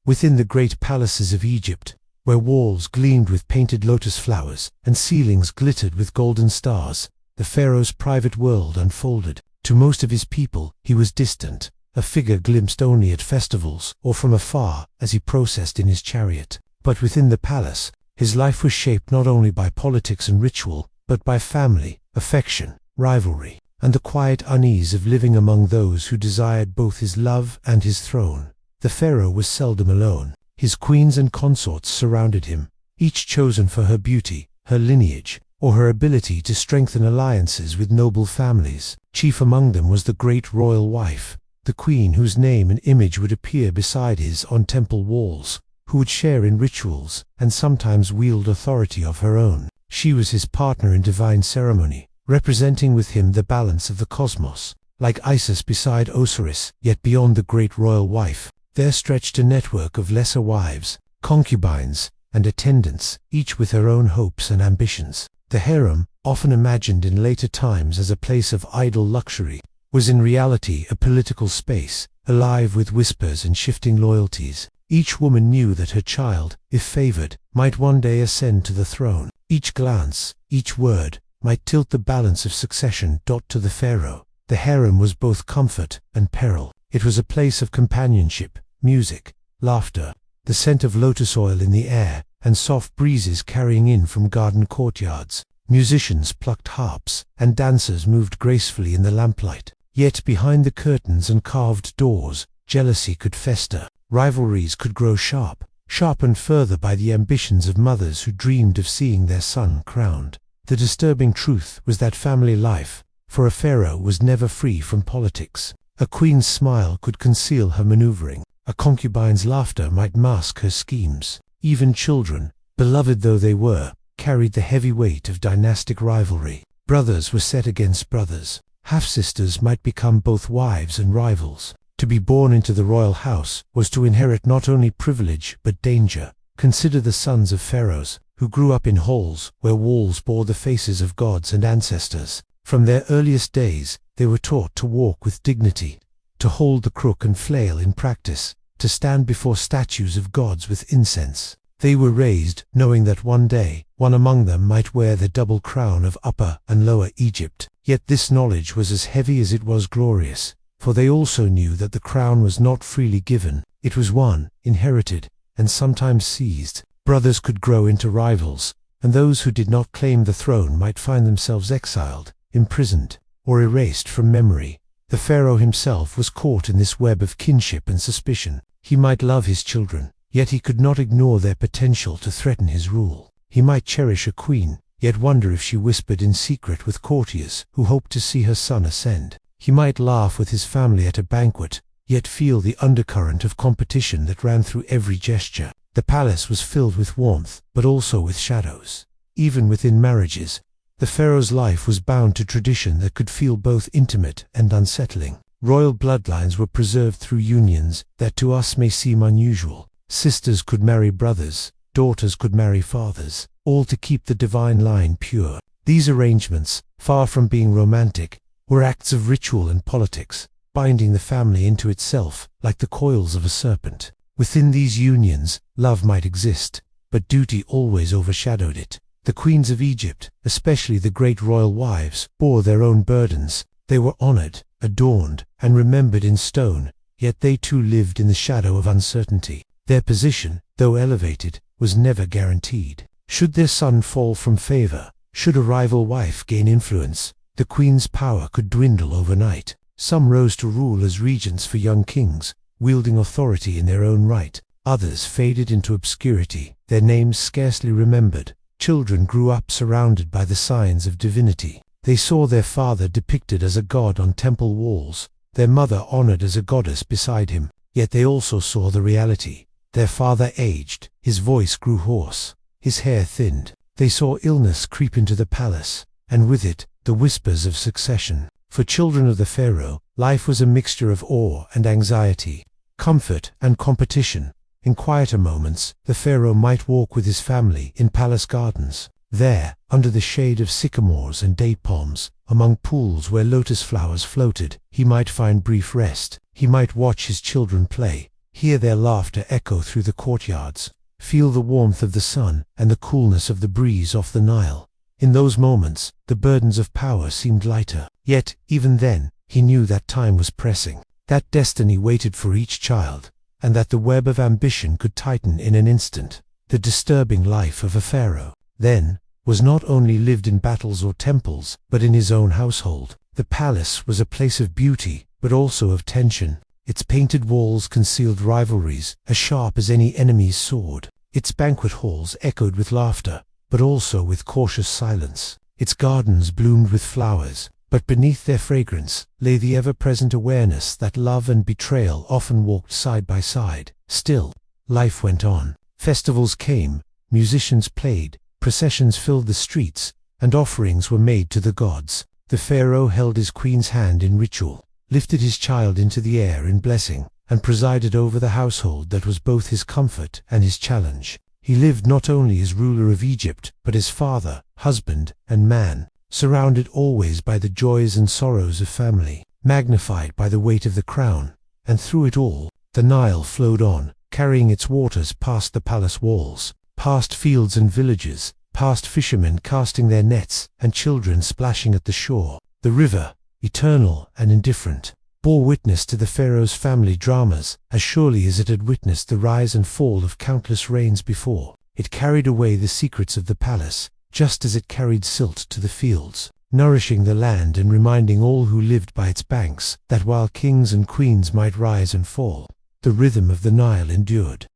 Within the great palaces of Egypt, where walls gleamed with painted lotus flowers, and ceilings glittered with golden stars, the Pharaoh's private world unfolded. To most of his people, he was distant, a figure glimpsed only at festivals, or from afar, as he processed in his chariot. But within the palace, his life was shaped not only by politics and ritual, but by family, affection, rivalry, and the quiet unease of living among those who desired both his love and his throne. The Pharaoh was seldom alone. His queens and consorts surrounded him, each chosen for her beauty, her lineage, or her ability to strengthen alliances with noble families. Chief among them was the great royal wife, the queen whose name and image would appear beside his on temple walls, who would share in rituals, and sometimes wield authority of her own. She was his partner in divine ceremony, representing with him the balance of the cosmos. Like Isis beside Osiris, yet beyond the great royal wife, there stretched a network of lesser wives, concubines, and attendants, each with her own hopes and ambitions. The harem, often imagined in later times as a place of idle luxury, was in reality a political space, alive with whispers and shifting loyalties. Each woman knew that her child, if favored, might one day ascend to the throne. Each glance, each word, might tilt the balance of succession. To the Pharaoh, the harem was both comfort and peril. It was a place of companionship, music, laughter, the scent of lotus oil in the air, and soft breezes carrying in from garden courtyards. Musicians plucked harps, and dancers moved gracefully in the lamplight. Yet behind the curtains and carved doors, jealousy could fester. Rivalries could grow sharp, sharpened further by the ambitions of mothers who dreamed of seeing their son crowned. The disturbing truth was that family life, for a pharaoh, was never free from politics. A queen's smile could conceal her maneuvering. A concubine's laughter might mask her schemes. Even children, beloved though they were, carried the heavy weight of dynastic rivalry. Brothers were set against brothers. Half-sisters might become both wives and rivals. To be born into the royal house was to inherit not only privilege but danger. Consider the sons of pharaohs, who grew up in halls where walls bore the faces of gods and ancestors. From their earliest days, they were taught to walk with dignity, to hold the crook and flail in practice, to stand before statues of gods with incense. They were raised knowing that one day, one among them might wear the double crown of Upper and Lower Egypt. Yet this knowledge was as heavy as it was glorious, for they also knew that the crown was not freely given. It was won, inherited, and sometimes seized. Brothers could grow into rivals, and those who did not claim the throne might find themselves exiled, imprisoned, or erased from memory. The pharaoh himself was caught in this web of kinship and suspicion. He might love his children, yet he could not ignore their potential to threaten his rule. He might cherish a queen, yet wonder if she whispered in secret with courtiers who hoped to see her son ascend. He might laugh with his family at a banquet, yet feel the undercurrent of competition that ran through every gesture. The palace was filled with warmth, but also with shadows. Even within marriages, the pharaoh's life was bound to tradition that could feel both intimate and unsettling. Royal bloodlines were preserved through unions that to us may seem unusual. Sisters could marry brothers, daughters could marry fathers, all to keep the divine line pure. These arrangements, far from being romantic, were acts of ritual and politics, binding the family into itself like the coils of a serpent. Within these unions, love might exist, but duty always overshadowed it. The queens of Egypt, especially the great royal wives, bore their own burdens. They were honored, adorned, and remembered in stone, yet they too lived in the shadow of uncertainty. Their position, though elevated, was never guaranteed. Should their son fall from favor, should a rival wife gain influence, the queen's power could dwindle overnight. Some rose to rule as regents for young kings, wielding authority in their own right. Others faded into obscurity, their names scarcely remembered. Children grew up surrounded by the signs of divinity. They saw their father depicted as a god on temple walls, their mother honored as a goddess beside him. Yet they also saw the reality. Their father aged, his voice grew hoarse, his hair thinned. They saw illness creep into the palace, and with it, the whispers of succession. For children of the pharaoh, life was a mixture of awe and anxiety, comfort and competition. In quieter moments, the pharaoh might walk with his family in palace gardens. There, under the shade of sycamores and date palms, among pools where lotus flowers floated, he might find brief rest. He might watch his children play, hear their laughter echo through the courtyards, feel the warmth of the sun and the coolness of the breeze off the Nile. In those moments, the burdens of power seemed lighter. Yet, even then, he knew that time was pressing, that destiny waited for each child, and that the web of ambition could tighten in an instant. The disturbing life of a pharaoh, then, was not only lived in battles or temples, but in his own household. The palace was a place of beauty, but also of tension. Its painted walls concealed rivalries, as sharp as any enemy's sword. Its banquet halls echoed with laughter, but also with cautious silence. Its gardens bloomed with flowers, but beneath their fragrance lay the ever-present awareness that love and betrayal often walked side by side. Still, life went on. Festivals came, musicians played, processions filled the streets, and offerings were made to the gods. The pharaoh held his queen's hand in ritual, lifted his child into the air in blessing, and presided over the household that was both his comfort and his challenge. He lived not only as ruler of Egypt, but as father, husband, and man, surrounded always by the joys and sorrows of family, magnified by the weight of the crown. And through it all, the Nile flowed on, carrying its waters past the palace walls, past fields and villages, past fishermen casting their nets, and children splashing at the shore. The river, eternal and indifferent, bore witness to the pharaoh's family dramas, as surely as it had witnessed the rise and fall of countless reigns before. It carried away the secrets of the palace, just as it carried silt to the fields, nourishing the land and reminding all who lived by its banks that while kings and queens might rise and fall, the rhythm of the Nile endured.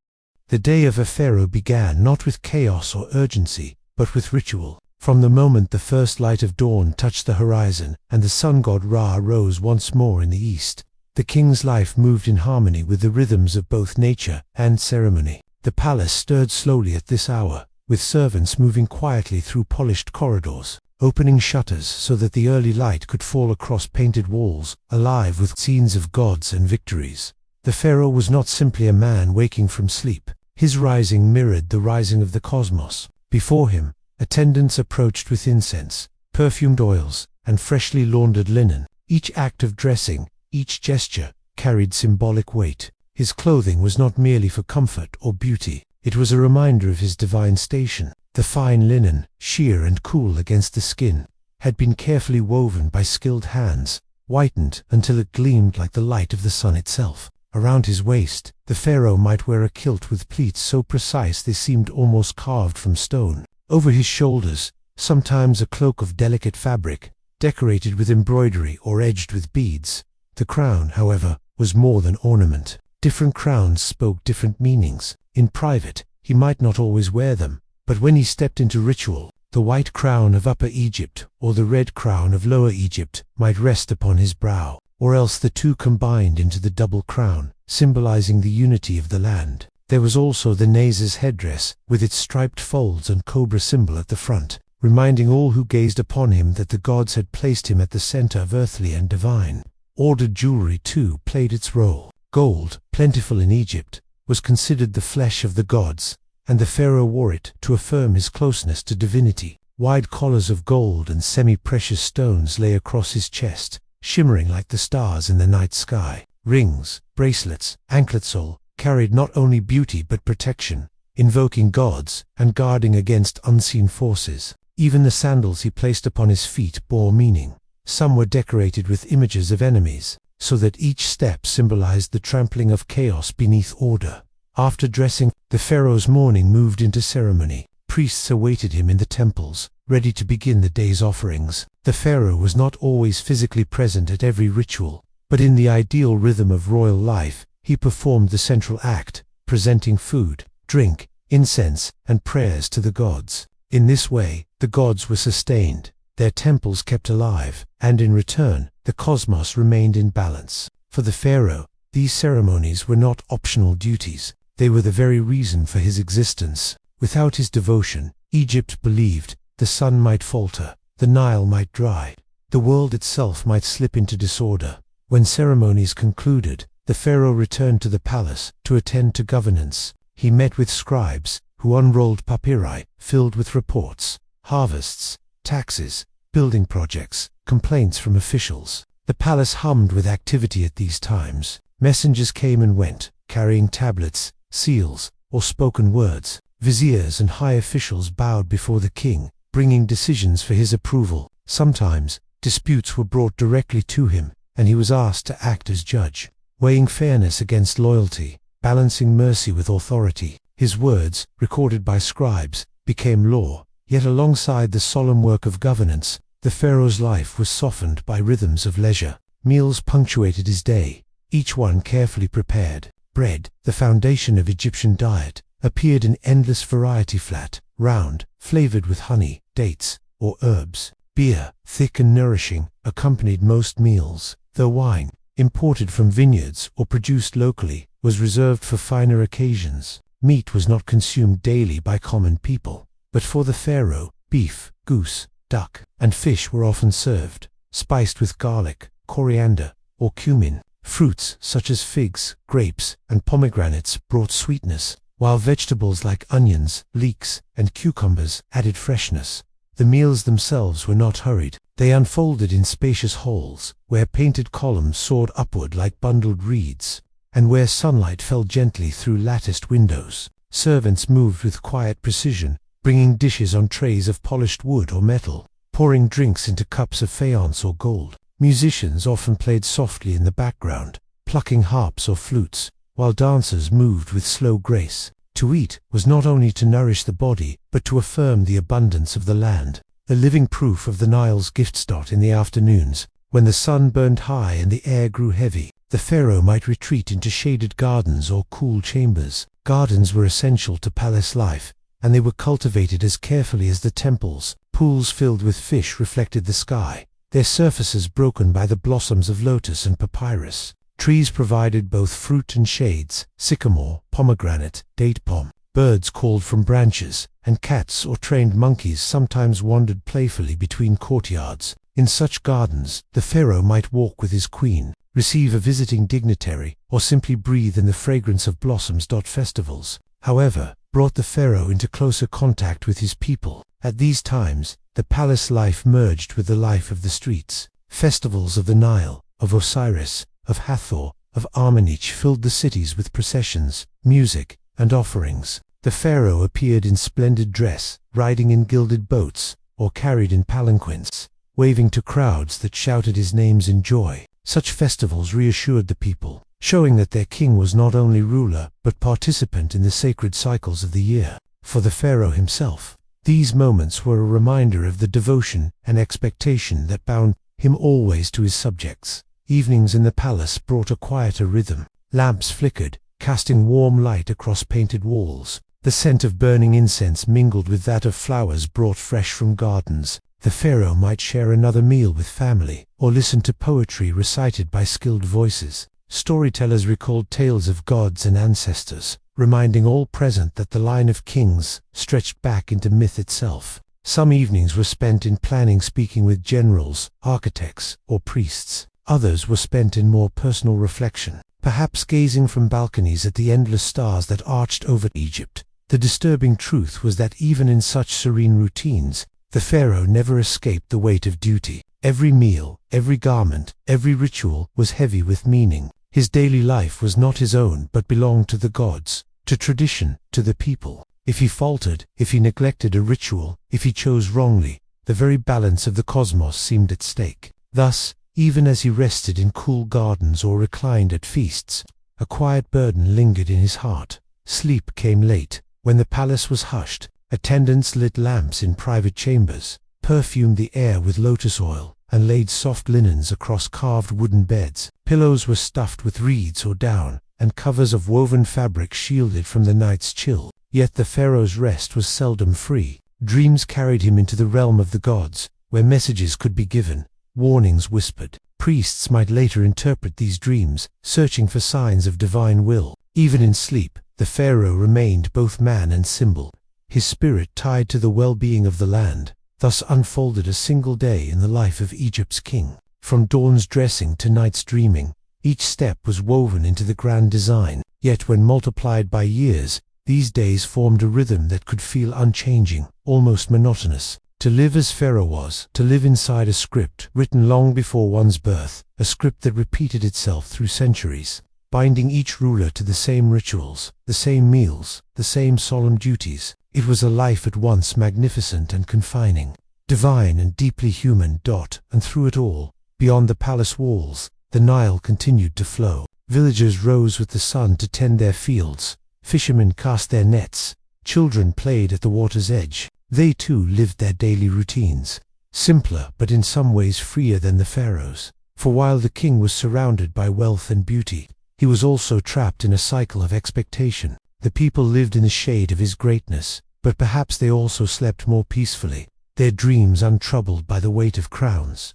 The day of a pharaoh began not with chaos or urgency, but with ritual. From the moment the first light of dawn touched the horizon and the sun god Ra rose once more in the east, the king's life moved in harmony with the rhythms of both nature and ceremony. The palace stirred slowly at this hour, with servants moving quietly through polished corridors, opening shutters so that the early light could fall across painted walls, alive with scenes of gods and victories. The pharaoh was not simply a man waking from sleep. His rising mirrored the rising of the cosmos. Before him, attendants approached with incense, perfumed oils, and freshly laundered linen. Each act of dressing, each gesture, carried symbolic weight. His clothing was not merely for comfort or beauty. It was a reminder of his divine station. The fine linen, sheer and cool against the skin, had been carefully woven by skilled hands, whitened until it gleamed like the light of the sun itself. Around his waist, the pharaoh might wear a kilt with pleats so precise they seemed almost carved from stone. Over his shoulders, sometimes a cloak of delicate fabric, decorated with embroidery or edged with beads. The crown, however, was more than ornament. Different crowns spoke different meanings. In private, he might not always wear them, but when he stepped into ritual, the white crown of Upper Egypt or the red crown of Lower Egypt might rest upon his brow, or else the two combined into the double crown, symbolizing the unity of the land. There was also the Nase's headdress, with its striped folds and cobra symbol at the front, reminding all who gazed upon him that the gods had placed him at the center of earthly and divine. Ordered jewelry too played its role. Gold, plentiful in Egypt, was considered the flesh of the gods, and the pharaoh wore it to affirm his closeness to divinity. Wide collars of gold and semi-precious stones lay across his chest, shimmering like the stars in the night sky. Rings, bracelets, anklets all carried not only beauty but protection, invoking gods and guarding against unseen forces. Even the sandals he placed upon his feet bore meaning. Some were decorated with images of enemies, so that each step symbolized the trampling of chaos beneath order. After dressing, the pharaoh's morning moved into ceremony. Priests awaited him in the temples, ready to begin the day's offerings. The pharaoh was not always physically present at every ritual, but in the ideal rhythm of royal life, he performed the central act, presenting food, drink, incense, and prayers to the gods. In this way, the gods were sustained, their temples kept alive, and in return, the cosmos remained in balance. For the pharaoh, these ceremonies were not optional duties. They were the very reason for his existence. Without his devotion, Egypt believed, the sun might falter, the Nile might dry, the world itself might slip into disorder. When ceremonies concluded, the pharaoh returned to the palace to attend to governance. He met with scribes, who unrolled papyri filled with reports, harvests, taxes, building projects, complaints from officials. The palace hummed with activity at these times. Messengers came and went, carrying tablets, seals, or spoken words. Viziers and high officials bowed before the king, bringing decisions for his approval. Sometimes, disputes were brought directly to him, and he was asked to act as judge, weighing fairness against loyalty, balancing mercy with authority. His words, recorded by scribes, became law. Yet alongside the solemn work of governance, the pharaoh's life was softened by rhythms of leisure. Meals punctuated his day, each one carefully prepared. Bread, the foundation of Egyptian diet, appeared in endless variety, flat, round, flavored with honey, dates, or herbs. Beer, thick and nourishing, accompanied most meals, though wine, imported from vineyards or produced locally, was reserved for finer occasions. Meat was not consumed daily by common people, but for the pharaoh, beef, goose, duck, and fish were often served, spiced with garlic, coriander, or cumin. Fruits such as figs, grapes, and pomegranates brought sweetness, while vegetables like onions, leeks, and cucumbers added freshness. The meals themselves were not hurried. They unfolded in spacious halls, where painted columns soared upward like bundled reeds, and where sunlight fell gently through latticed windows. Servants moved with quiet precision, bringing dishes on trays of polished wood or metal, pouring drinks into cups of faience or gold. Musicians often played softly in the background, plucking harps or flutes, while dancers moved with slow grace. To eat was not only to nourish the body, but to affirm the abundance of the land, a living proof of the Nile's gifts. In the afternoons, when the sun burned high and the air grew heavy, the pharaoh might retreat into shaded gardens or cool chambers. Gardens were essential to palace life, and they were cultivated as carefully as the temples. Pools filled with fish reflected the sky, their surfaces broken by the blossoms of lotus and papyrus. Trees provided both fruit and shades, sycamore, pomegranate, date palm. Birds called from branches, and cats or trained monkeys sometimes wandered playfully between courtyards. In such gardens, the pharaoh might walk with his queen, receive a visiting dignitary, or simply breathe in the fragrance of blossoms. Festivals, however, brought the pharaoh into closer contact with his people. At these times, the palace life merged with the life of the streets. Festivals of the Nile, of Osiris, of Hathor, of Amenech filled the cities with processions, music, and offerings. The pharaoh appeared in splendid dress, riding in gilded boats, or carried in palanquins, waving to crowds that shouted his names in joy. Such festivals reassured the people, showing that their king was not only ruler, but participant in the sacred cycles of the year. For the pharaoh himself, these moments were a reminder of the devotion and expectation that bound him always to his subjects. Evenings in the palace brought a quieter rhythm. Lamps flickered, casting warm light across painted walls. The scent of burning incense mingled with that of flowers brought fresh from gardens. The pharaoh might share another meal with family, or listen to poetry recited by skilled voices. Storytellers recalled tales of gods and ancestors, reminding all present that the line of kings stretched back into myth itself. Some evenings were spent in planning, speaking with generals, architects, or priests. Others were spent in more personal reflection, perhaps gazing from balconies at the endless stars that arched over Egypt. The disturbing truth was that even in such serene routines, the pharaoh never escaped the weight of duty. Every meal, every garment, every ritual was heavy with meaning. His daily life was not his own but belonged to the gods, to tradition, to the people. If he faltered, if he neglected a ritual, if he chose wrongly, the very balance of the cosmos seemed at stake. Thus, even as he rested in cool gardens or reclined at feasts, a quiet burden lingered in his heart. Sleep came late. When the palace was hushed, attendants lit lamps in private chambers, perfumed the air with lotus oil, and laid soft linens across carved wooden beds. Pillows were stuffed with reeds or down, and covers of woven fabric shielded from the night's chill. Yet the pharaoh's rest was seldom free. Dreams carried him into the realm of the gods, where messages could be given, warnings whispered, Priests might later interpret these dreams, searching for signs of divine will. Even in sleep, the pharaoh remained both man and symbol. His spirit tied to the well-being of the land. Thus unfolded a single day in the life of Egypt's king. From dawn's dressing to night's dreaming, each step was woven into the grand design. Yet when multiplied by years, these days formed a rhythm that could feel unchanging, almost monotonous. To live as Pharaoh was, to live inside a script written long before one's birth, a script that repeated itself through centuries, binding each ruler to the same rituals, the same meals, the same solemn duties. It was a life at once magnificent and confining, divine and deeply human. And through it all, beyond the palace walls, the Nile continued to flow. Villagers rose with the sun to tend their fields, fishermen cast their nets, children played at the water's edge. They too lived their daily routines, simpler but in some ways freer than the pharaohs. For while the king was surrounded by wealth and beauty, he was also trapped in a cycle of expectation. The people lived in the shade of his greatness, but perhaps they also slept more peacefully, their dreams untroubled by the weight of crowns.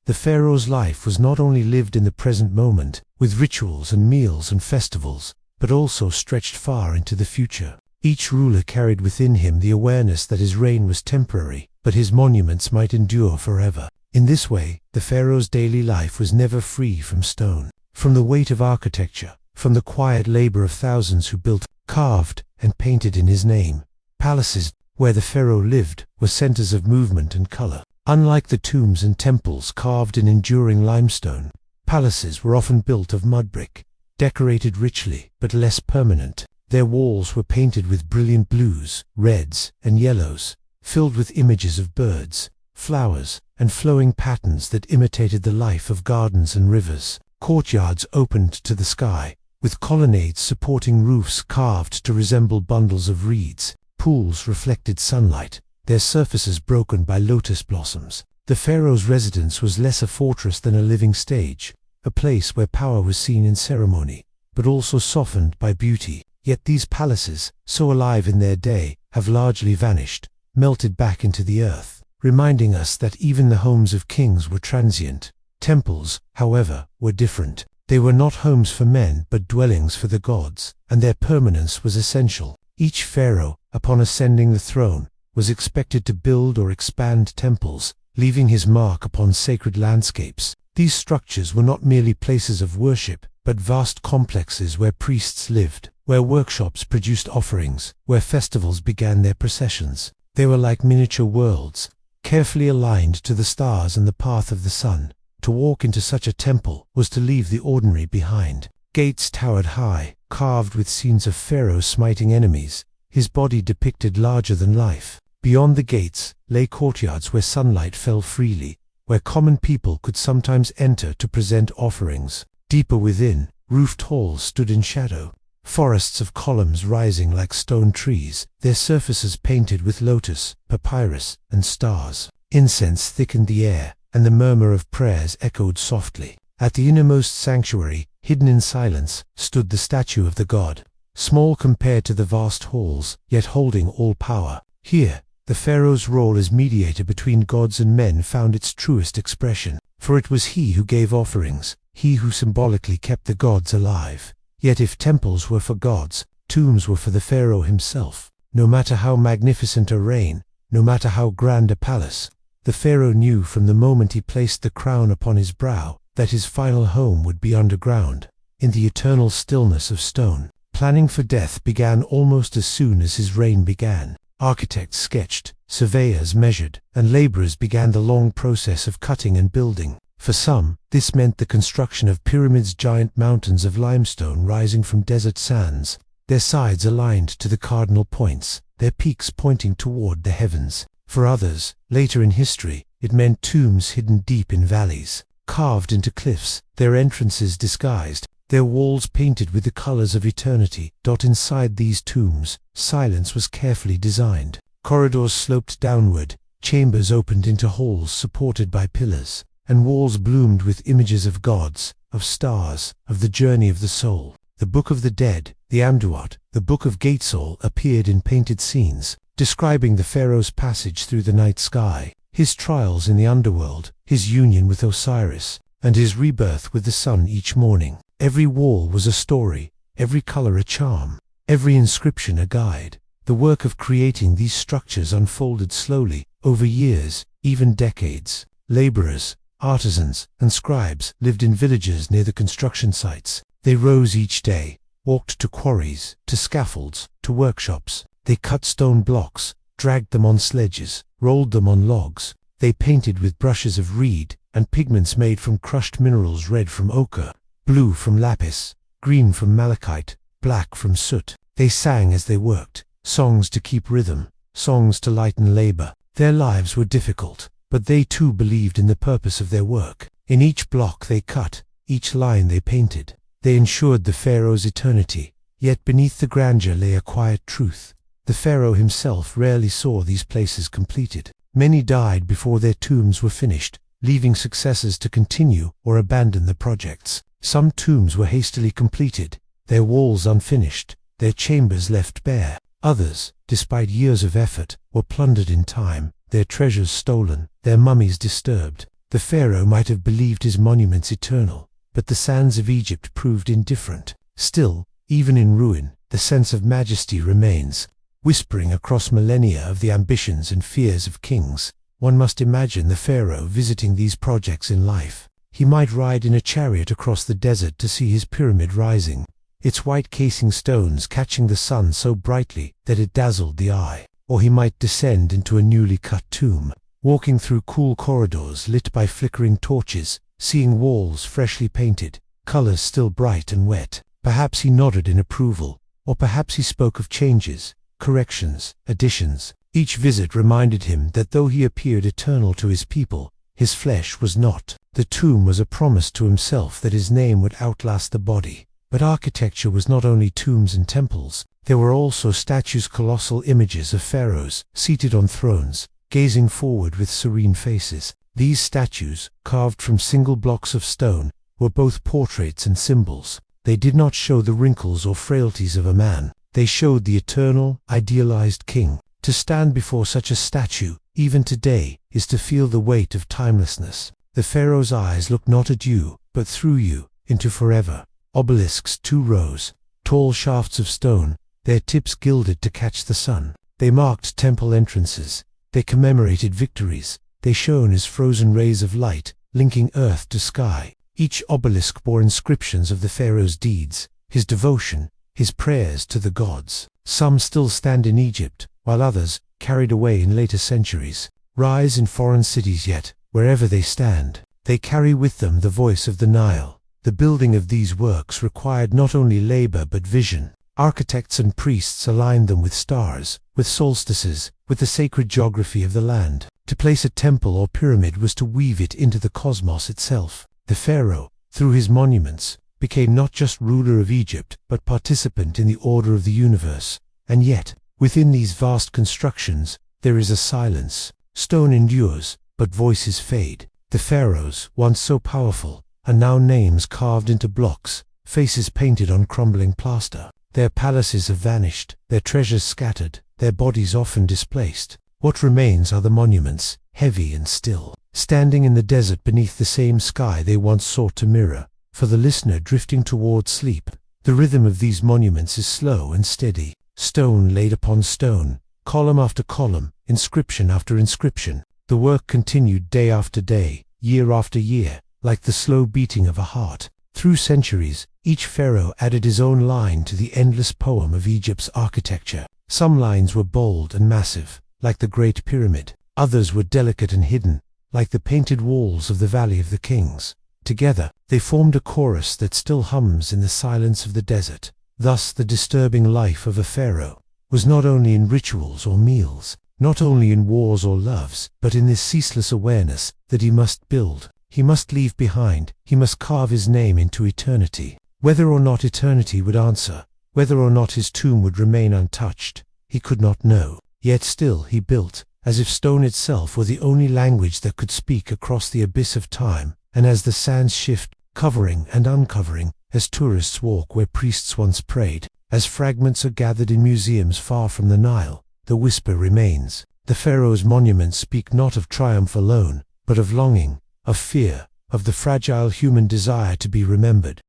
The pharaoh's life was not only lived in the present moment, with rituals and meals and festivals, but also stretched far into the future. Each ruler carried within him the awareness that his reign was temporary, but his monuments might endure forever. In this way, the pharaoh's daily life was never free from stone, from the weight of architecture, from the quiet labor of thousands who built, carved, and painted in his name. Palaces, where the pharaoh lived, were centers of movement and color. Unlike the tombs and temples carved in enduring limestone, palaces were often built of mud brick, decorated richly, but less permanent. Their walls were painted with brilliant blues, reds, and yellows, filled with images of birds, flowers, and flowing patterns that imitated the life of gardens and rivers. Courtyards opened to the sky, with colonnades supporting roofs carved to resemble bundles of reeds. Pools reflected sunlight, their surfaces broken by lotus blossoms. The pharaoh's residence was less a fortress than a living stage, a place where power was seen in ceremony, but also softened by beauty. Yet these palaces, so alive in their day, have largely vanished, melted back into the earth, reminding us that even the homes of kings were transient. Temples, however, were different. They were not homes for men but dwellings for the gods, and their permanence was essential. Each pharaoh, upon ascending the throne, was expected to build or expand temples, leaving his mark upon sacred landscapes. These structures were not merely places of worship, but vast complexes where priests lived, where workshops produced offerings, where festivals began their processions. They were like miniature worlds, carefully aligned to the stars and the path of the sun. To walk into such a temple was to leave the ordinary behind. Gates towered high, carved with scenes of Pharaoh smiting enemies, his body depicted larger than life. Beyond the gates lay courtyards where sunlight fell freely, where common people could sometimes enter to present offerings. Deeper within, roofed halls stood in shadow, forests of columns rising like stone trees, their surfaces painted with lotus, papyrus, and stars. Incense thickened the air, and the murmur of prayers echoed softly. At the innermost sanctuary, hidden in silence, stood the statue of the god, small compared to the vast halls, yet holding all power. Here, the pharaoh's role as mediator between gods and men found its truest expression, for it was he who gave offerings, he who symbolically kept the gods alive. Yet if temples were for gods, tombs were for the pharaoh himself. No matter how magnificent a reign, no matter how grand a palace, the pharaoh knew from the moment he placed the crown upon his brow that his final home would be underground, in the eternal stillness of stone. Planning for death began almost as soon as his reign began. Architects sketched, surveyors measured, and laborers began the long process of cutting and building. For some, this meant the construction of pyramids, giant mountains of limestone rising from desert sands, their sides aligned to the cardinal points, their peaks pointing toward the heavens. For others, later in history, it meant tombs hidden deep in valleys, carved into cliffs, their entrances disguised, their walls painted with the colors of eternity. Inside these tombs, silence was carefully designed. Corridors sloped downward, chambers opened into halls supported by pillars, and walls bloomed with images of gods, of stars, of the journey of the soul. The Book of the Dead, the Amduat, the Book of Gatesol appeared in painted scenes, describing the pharaoh's passage through the night sky, his trials in the underworld, his union with Osiris, and his rebirth with the sun each morning. Every wall was a story, every color a charm, every inscription a guide. The work of creating these structures unfolded slowly, over years, even decades. Laborers, artisans, and scribes lived in villages near the construction sites. They rose each day, walked to quarries, to scaffolds, to workshops. They cut stone blocks, dragged them on sledges, rolled them on logs. They painted with brushes of reed and pigments made from crushed minerals, red from ochre, blue from lapis, green from malachite, black from soot. They sang as they worked, songs to keep rhythm, songs to lighten labor. Their lives were difficult, but they too believed in the purpose of their work. In each block they cut, each line they painted, they ensured the pharaoh's eternity. Yet beneath the grandeur lay a quiet truth. The pharaoh himself rarely saw these places completed. Many died before their tombs were finished, leaving successors to continue or abandon the projects. Some tombs were hastily completed, their walls unfinished, their chambers left bare. Others, despite years of effort, were plundered in time, their treasures stolen, their mummies disturbed. The pharaoh might have believed his monuments eternal, but the sands of Egypt proved indifferent. Still, even in ruin, the sense of majesty remains, whispering across millennia of the ambitions and fears of kings. One must imagine the pharaoh visiting these projects in life. He might ride in a chariot across the desert to see his pyramid rising, its white casing stones catching the sun so brightly that it dazzled the eye. Or he might descend into a newly cut tomb, walking through cool corridors lit by flickering torches, seeing walls freshly painted, colors still bright and wet. Perhaps he nodded in approval, or perhaps he spoke of changes, corrections, additions. Each visit reminded him that though he appeared eternal to his people, his flesh was not. The tomb was a promise to himself that his name would outlast the body. But architecture was not only tombs and temples. There were also statues, colossal images of pharaohs, seated on thrones, gazing forward with serene faces. These statues, carved from single blocks of stone, were both portraits and symbols. They did not show the wrinkles or frailties of a man. They showed the eternal, idealized king. To stand before such a statue, even today, is to feel the weight of timelessness. The pharaoh's eyes look not at you, but through you, into forever. Obelisks, 2 rows, tall shafts of stone, their tips gilded to catch the sun. They marked temple entrances. They commemorated victories. They shone as frozen rays of light, linking earth to sky. Each obelisk bore inscriptions of the pharaoh's deeds, his devotion, his prayers to the gods. Some still stand in Egypt, while others, carried away in later centuries, rise in foreign cities. Yet, wherever they stand, they carry with them the voice of the Nile. The building of these works required not only labor but vision. Architects and priests aligned them with stars, with solstices, with the sacred geography of the land. To place a temple or pyramid was to weave it into the cosmos itself. The pharaoh, through his monuments, became not just ruler of Egypt, but participant in the order of the universe. And yet, within these vast constructions, there is a silence. Stone endures, but voices fade. The pharaohs, once so powerful, are now names carved into blocks, faces painted on crumbling plaster. Their palaces have vanished, their treasures scattered, their bodies often displaced. What remains are the monuments, heavy and still, standing in the desert beneath the same sky they once sought to mirror. For the listener drifting toward sleep, the rhythm of these monuments is slow and steady, stone laid upon stone, column after column, inscription after inscription. The work continued day after day, year after year, like the slow beating of a heart. Through centuries, each pharaoh added his own line to the endless poem of Egypt's architecture. Some lines were bold and massive, like the Great Pyramid. Others were delicate and hidden, like the painted walls of the Valley of the Kings. Together, they formed a chorus that still hums in the silence of the desert. Thus, the disturbing life of a pharaoh was not only in rituals or meals, not only in wars or loves, but in this ceaseless awareness that he must build, he must leave behind, he must carve his name into eternity. Whether or not eternity would answer, whether or not his tomb would remain untouched, he could not know. Yet still he built, as if stone itself were the only language that could speak across the abyss of time. And as the sands shift, covering and uncovering, as tourists walk where priests once prayed, as fragments are gathered in museums far from the Nile, the whisper remains. The pharaoh's monuments speak not of triumph alone, but of longing, of fear, of the fragile human desire to be remembered.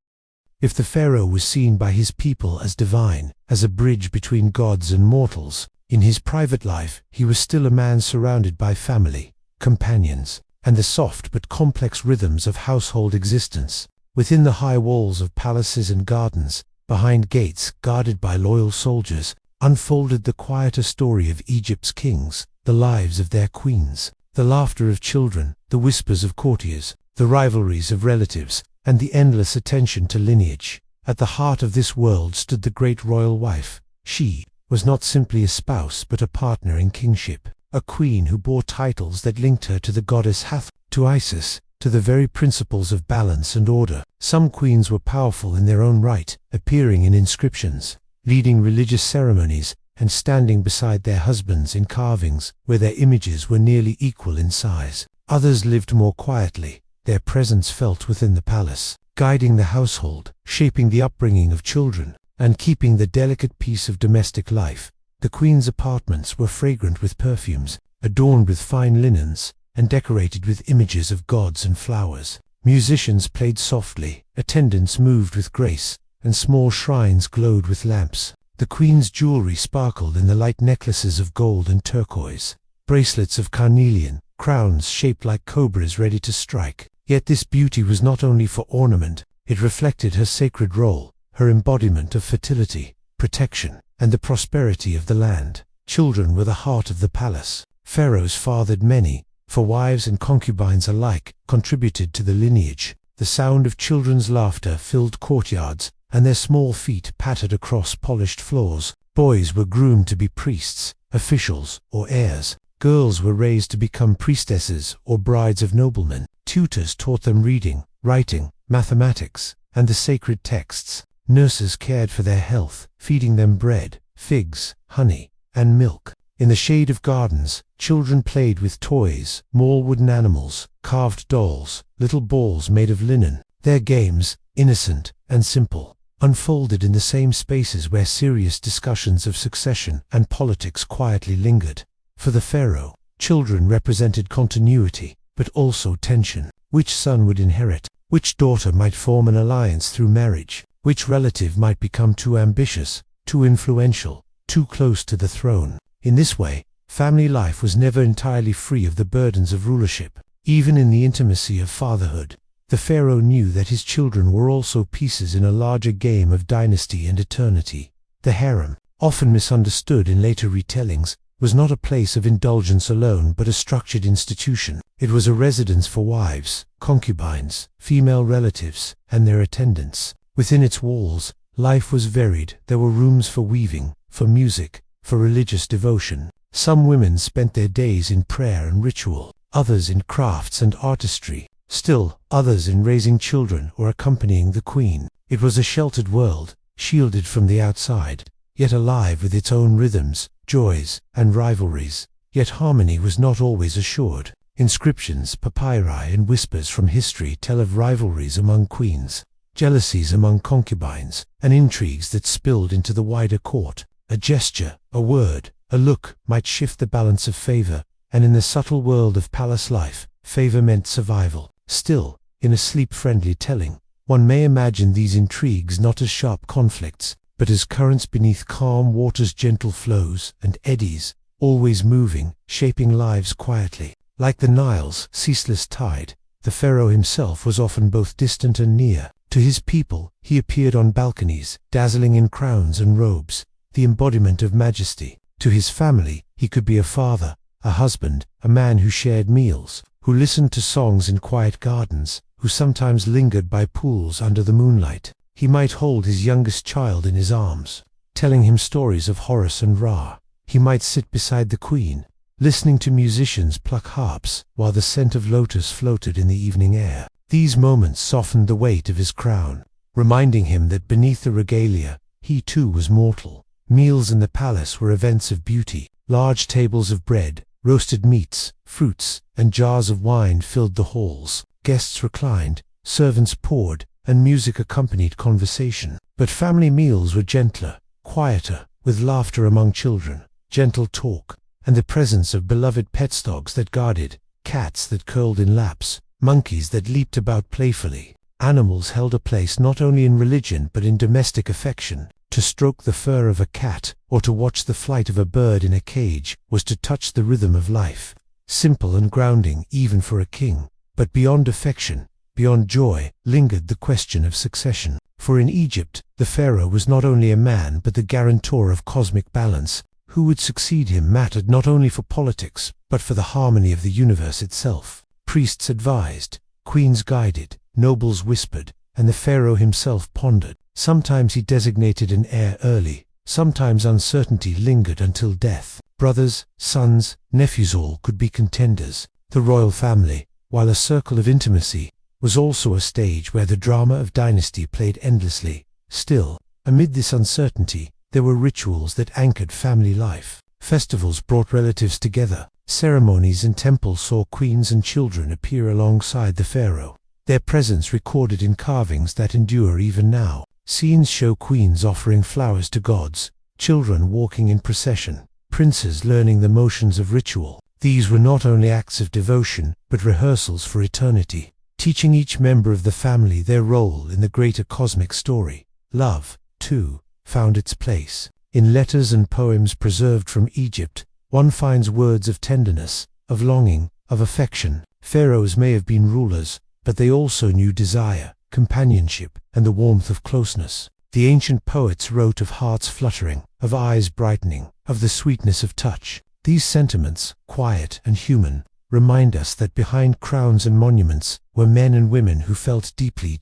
If the pharaoh was seen by his people as divine, as a bridge between gods and mortals, in his private life he was still a man surrounded by family, companions, and the soft but complex rhythms of household existence. Within the high walls of palaces and gardens, behind gates guarded by loyal soldiers, unfolded the quieter story of Egypt's kings, the lives of their queens, the laughter of children, the whispers of courtiers, the rivalries of relatives, and the endless attention to lineage. At the heart of this world stood the great royal wife. She was not simply a spouse but a partner in kingship, a queen who bore titles that linked her to the goddess Hathor, to Isis, to the very principles of balance and order. Some queens were powerful in their own right, appearing in inscriptions, leading religious ceremonies, and standing beside their husbands in carvings where their images were nearly equal in size. Others lived more quietly, their presence felt within the palace, guiding the household, shaping the upbringing of children, and keeping the delicate peace of domestic life. The queen's apartments were fragrant with perfumes, adorned with fine linens, and decorated with images of gods and flowers. Musicians played softly, attendants moved with grace, and small shrines glowed with lamps. The queen's jewelry sparkled in the light necklaces of gold and turquoise, bracelets of carnelian, crowns shaped like cobras ready to strike. Yet this beauty was not only for ornament, it reflected her sacred role, her embodiment of fertility, protection, and the prosperity of the land. Children were the heart of the palace. Pharaohs fathered many, for wives and concubines alike contributed to the lineage. The sound of children's laughter filled courtyards, and their small feet pattered across polished floors. Boys were groomed to be priests, officials, or heirs. Girls were raised to become priestesses or brides of noblemen. Tutors taught them reading, writing, mathematics, and the sacred texts. Nurses cared for their health, feeding them bread, figs, honey, and milk. In the shade of gardens, children played with toys, small wooden animals, carved dolls, little balls made of linen. Their games, innocent and simple, unfolded in the same spaces where serious discussions of succession and politics quietly lingered. For the pharaoh, children represented continuity, but also tension. Which son would inherit? Which daughter might form an alliance through marriage? Which relative might become too ambitious, too influential, too close to the throne? In this way, family life was never entirely free of the burdens of rulership. Even in the intimacy of fatherhood, the pharaoh knew that his children were also pieces in a larger game of dynasty and eternity. The harem, often misunderstood in later retellings, was not a place of indulgence alone but a structured institution. It was a residence for wives, concubines, female relatives, and their attendants. Within its walls, life was varied. There were rooms for weaving, for music, for religious devotion. Some women spent their days in prayer and ritual, others in crafts and artistry, still others in raising children or accompanying the queen. It was a sheltered world, shielded from the outside, yet alive with its own rhythms, joys, and rivalries. Yet harmony was not always assured. Inscriptions, papyri, and whispers from history tell of rivalries among queens, jealousies among concubines, and intrigues that spilled into the wider court. A gesture, a word, a look might shift the balance of favor, and in the subtle world of palace life, favor meant survival. Still, in a sleep-friendly telling, one may imagine these intrigues not as sharp conflicts, but as currents beneath calm waters, gentle flows, and eddies, always moving, shaping lives quietly. Like the Nile's ceaseless tide, the pharaoh himself was often both distant and near. To his people, he appeared on balconies, dazzling in crowns and robes, the embodiment of majesty. To his family, he could be a father, a husband, a man who shared meals, who listened to songs in quiet gardens, who sometimes lingered by pools under the moonlight. He might hold his youngest child in his arms, telling him stories of Horus and Ra. He might sit beside the queen, listening to musicians pluck harps, while the scent of lotus floated in the evening air. These moments softened the weight of his crown, reminding him that beneath the regalia, he too was mortal. Meals in the palace were events of beauty. Large tables of bread, roasted meats, fruits, and jars of wine filled the halls. Guests reclined, servants poured, and music accompanied conversation. But family meals were gentler, quieter, with laughter among children, gentle talk, and the presence of beloved pet dogs that guarded, cats that curled in laps, monkeys that leaped about playfully. Animals held a place not only in religion but in domestic affection. To stroke the fur of a cat, or to watch the flight of a bird in a cage, was to touch the rhythm of life. Simple and grounding even for a king. But beyond affection, beyond joy, lingered the question of succession. For in Egypt, the pharaoh was not only a man but the guarantor of cosmic balance. Who would succeed him mattered not only for politics, but for the harmony of the universe itself. Priests advised, queens guided, nobles whispered, and the pharaoh himself pondered. Sometimes he designated an heir early, sometimes uncertainty lingered until death. Brothers, sons, nephews, all could be contenders. The royal family, while a circle of intimacy, was also a stage where the drama of dynasty played endlessly. Still, amid this uncertainty, there were rituals that anchored family life. Festivals brought relatives together. Ceremonies in temples saw queens and children appear alongside the pharaoh, their presence recorded in carvings that endure even now. Scenes show queens offering flowers to gods, children walking in procession, princes learning the motions of ritual. These were not only acts of devotion, but rehearsals for eternity, teaching each member of the family their role in the greater cosmic story. Love, too, found its place. In letters and poems preserved from Egypt, one finds words of tenderness, of longing, of affection. Pharaohs may have been rulers, but they also knew desire, companionship, and the warmth of closeness. The ancient poets wrote of hearts fluttering, of eyes brightening, of the sweetness of touch. These sentiments, quiet and human, remind us that behind crowns and monuments were men and women who felt deeply.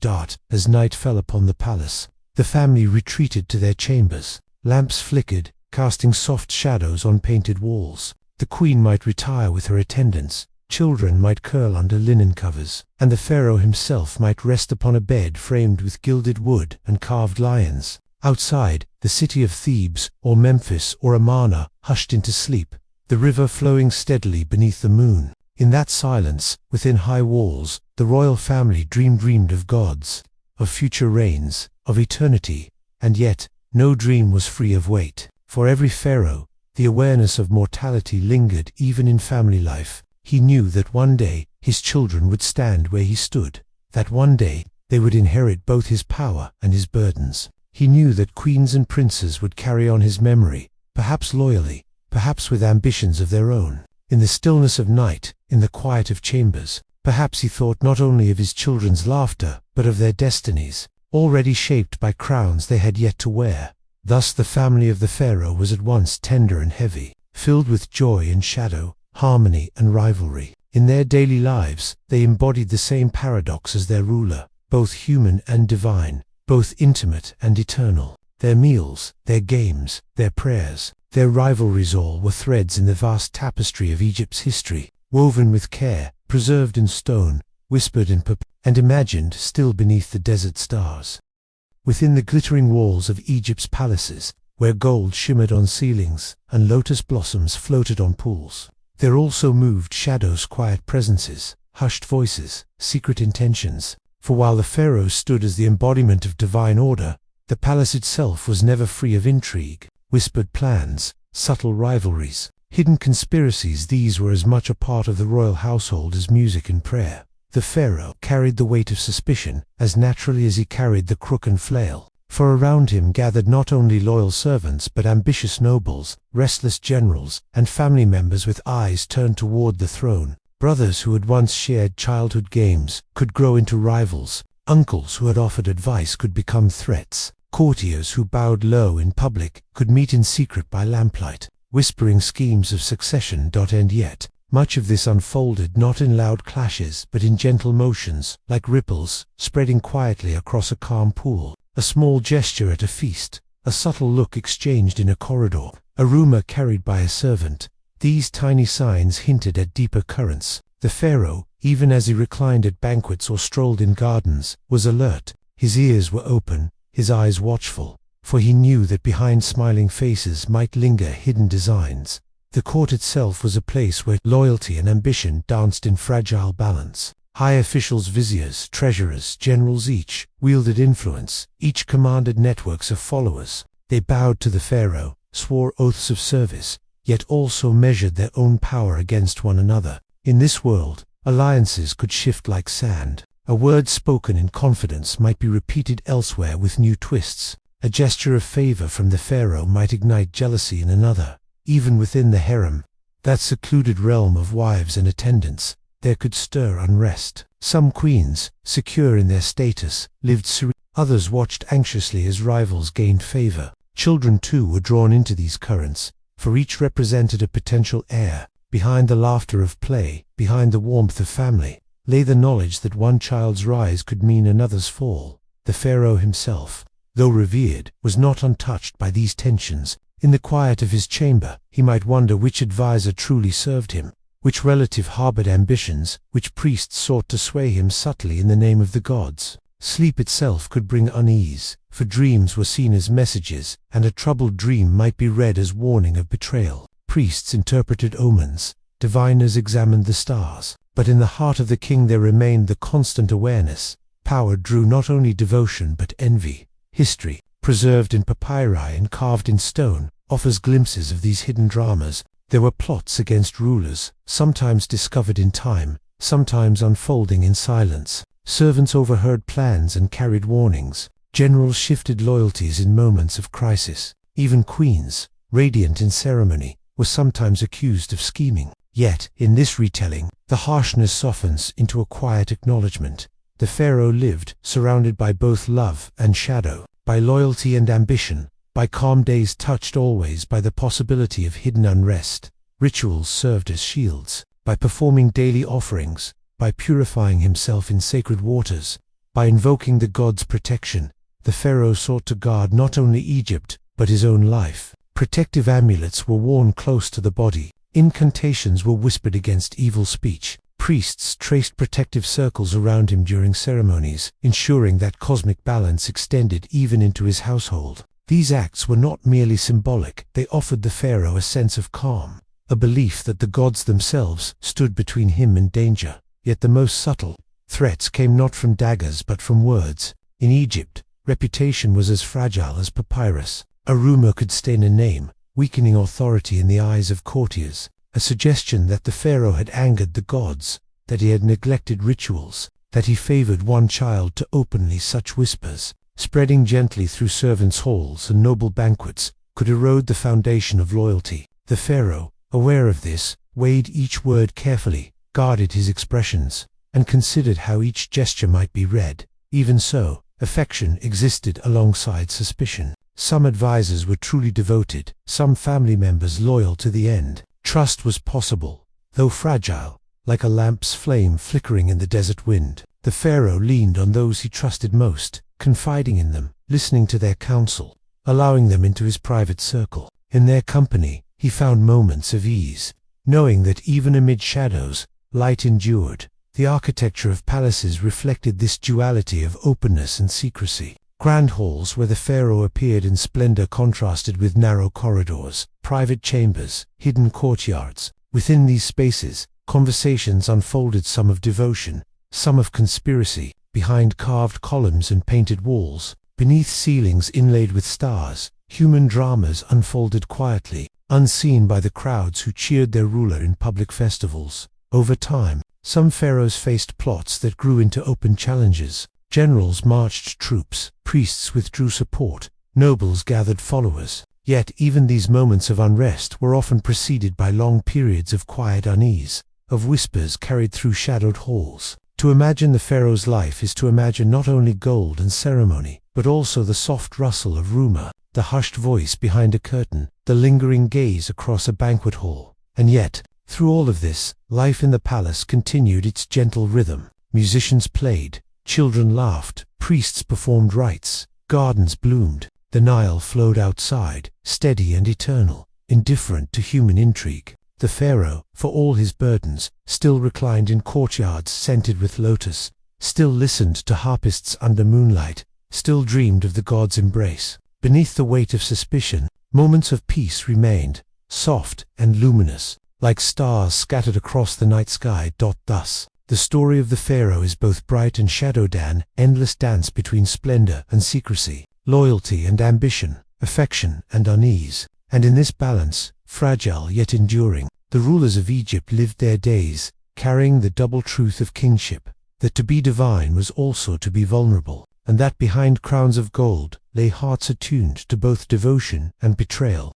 As night fell upon the palace, the family retreated to their chambers. Lamps flickered, casting soft shadows on painted walls. The queen might retire with her attendants, children might curl under linen covers, and the pharaoh himself might rest upon a bed framed with gilded wood and carved lions. Outside, the city of Thebes, or Memphis, or Amarna, hushed into sleep, the river flowing steadily beneath the moon. In that silence, within high walls, the royal family dreamed of gods, of future reigns, of eternity, and yet, no dream was free of weight. For every pharaoh, the awareness of mortality lingered even in family life. He knew that one day his children would stand where he stood, that one day they would inherit both his power and his burdens. He knew that queens and princes would carry on his memory, perhaps loyally, perhaps with ambitions of their own. In the stillness of night, in the quiet of chambers, perhaps he thought not only of his children's laughter, but of their destinies, already shaped by crowns they had yet to wear. Thus the family of the pharaoh was at once tender and heavy, filled with joy and shadow, harmony and rivalry. In their daily lives, they embodied the same paradox as their ruler, both human and divine, both intimate and eternal. Their meals, their games, their prayers, their rivalries, all were threads in the vast tapestry of Egypt's history, woven with care, preserved in stone, whispered in and imagined still beneath the desert stars. Within the glittering walls of Egypt's palaces, where gold shimmered on ceilings and lotus blossoms floated on pools, there also moved shadows, quiet presences, hushed voices, secret intentions. For while the pharaoh stood as the embodiment of divine order, the palace itself was never free of intrigue, whispered plans, subtle rivalries, hidden conspiracies. These were as much a part of the royal household as music and prayer. The pharaoh carried the weight of suspicion as naturally as he carried the crook and flail, for around him gathered not only loyal servants but ambitious nobles, restless generals, and family members with eyes turned toward the throne. Brothers who had once shared childhood games could grow into rivals, uncles who had offered advice could become threats, courtiers who bowed low in public could meet in secret by lamplight, whispering schemes of succession. And yet, much of this unfolded not in loud clashes but in gentle motions, like ripples, spreading quietly across a calm pool. A small gesture at a feast, a subtle look exchanged in a corridor, a rumor carried by a servant. These tiny signs hinted at deeper currents. The pharaoh, even as he reclined at banquets or strolled in gardens, was alert. His ears were open, his eyes watchful, for he knew that behind smiling faces might linger hidden designs. The court itself was a place where loyalty and ambition danced in fragile balance. High officials, viziers, treasurers, generals, each wielded influence, each commanded networks of followers. They bowed to the pharaoh, swore oaths of service, yet also measured their own power against one another. In this world, Alliances could shift like sand. A word spoken in confidence might be repeated elsewhere with new twists. A gesture of favor from the pharaoh might ignite jealousy in another. Even within the harem, that secluded realm of wives and attendants, there could stir unrest. Some queens, secure in their status, lived serenely. Others watched anxiously as rivals gained favor. Children too were drawn into these currents, for each represented a potential heir. Behind the laughter of play, behind the warmth of family, lay the knowledge that one child's rise could mean another's fall. The pharaoh himself, though revered, was not untouched by these tensions. In the quiet of his chamber, he might wonder which advisor truly served him, which relative harbored ambitions, which priest sought to sway him subtly in the name of the gods. Sleep itself could bring unease, for dreams were seen as messages, and a troubled dream might be read as warning of betrayal. Priests interpreted omens, diviners examined the stars, but in the heart of the king there remained the constant awareness. Power drew not only devotion but envy. History, preserved in papyri and carved in stone, offers glimpses of these hidden dramas. There were plots against rulers, sometimes discovered in time, sometimes unfolding in silence. Servants overheard plans and carried warnings. Generals shifted loyalties in moments of crisis. Even queens, radiant in ceremony, were sometimes accused of scheming. Yet, in this retelling, the harshness softens into a quiet acknowledgement. The pharaoh lived, surrounded by both love and shadow, by loyalty and ambition, by calm days touched always by the possibility of hidden unrest. Rituals served as shields. By performing daily offerings, by purifying himself in sacred waters, by invoking the gods' protection, the pharaoh sought to guard not only Egypt, but his own life. Protective amulets were worn close to the body. Incantations were whispered against evil speech. Priests traced protective circles around him during ceremonies, ensuring that cosmic balance extended even into his household. These acts were not merely symbolic, they offered the pharaoh a sense of calm, a belief that the gods themselves stood between him and danger. Yet the most subtle threats came not from daggers but from words. In Egypt, reputation was as fragile as papyrus. A rumor could stain a name, weakening authority in the eyes of courtiers. A suggestion that the pharaoh had angered the gods, that he had neglected rituals, that he favored one child to openly such whispers, spreading gently through servants' halls and noble banquets, could erode the foundation of loyalty. The pharaoh, aware of this, weighed each word carefully, guarded his expressions, and considered how each gesture might be read. Even so, affection existed alongside suspicion. Some advisors were truly devoted, some family members loyal to the end. Trust was possible, though fragile, like a lamp's flame flickering in the desert wind. The pharaoh leaned on those he trusted most, confiding in them, listening to their counsel, allowing them into his private circle. In their company, he found moments of ease, knowing that even amid shadows, light endured. The architecture of palaces reflected this duality of openness and secrecy. Grand halls where the pharaoh appeared in splendor contrasted with narrow corridors, private chambers, hidden courtyards. Within these spaces, conversations unfolded, some of devotion, some of conspiracy. Behind carved columns and painted walls, beneath ceilings inlaid with stars, human dramas unfolded quietly, unseen by the crowds who cheered their ruler in public festivals. Over time, some pharaohs faced plots that grew into open challenges. Generals marched troops, priests withdrew support, nobles gathered followers. Yet even these moments of unrest were often preceded by long periods of quiet unease, of whispers carried through shadowed halls. To imagine the pharaoh's life is to imagine not only gold and ceremony, but also the soft rustle of rumor, the hushed voice behind a curtain, the lingering gaze across a banquet hall. And yet, through all of this, life in the palace continued its gentle rhythm. Musicians played, children laughed, priests performed rites, gardens bloomed. The Nile flowed outside, steady and eternal, indifferent to human intrigue. The pharaoh, for all his burdens, still reclined in courtyards scented with lotus, still listened to harpists under moonlight, still dreamed of the gods' embrace. Beneath the weight of suspicion, moments of peace remained, soft and luminous, like stars scattered across the night sky. Thus, the story of the pharaoh is both bright and shadowed, an endless dance between splendor and secrecy, loyalty and ambition, affection and unease. And in this balance, fragile yet enduring, the rulers of Egypt lived their days, carrying the double truth of kingship, that to be divine was also to be vulnerable, and that behind crowns of gold lay hearts attuned to both devotion and betrayal.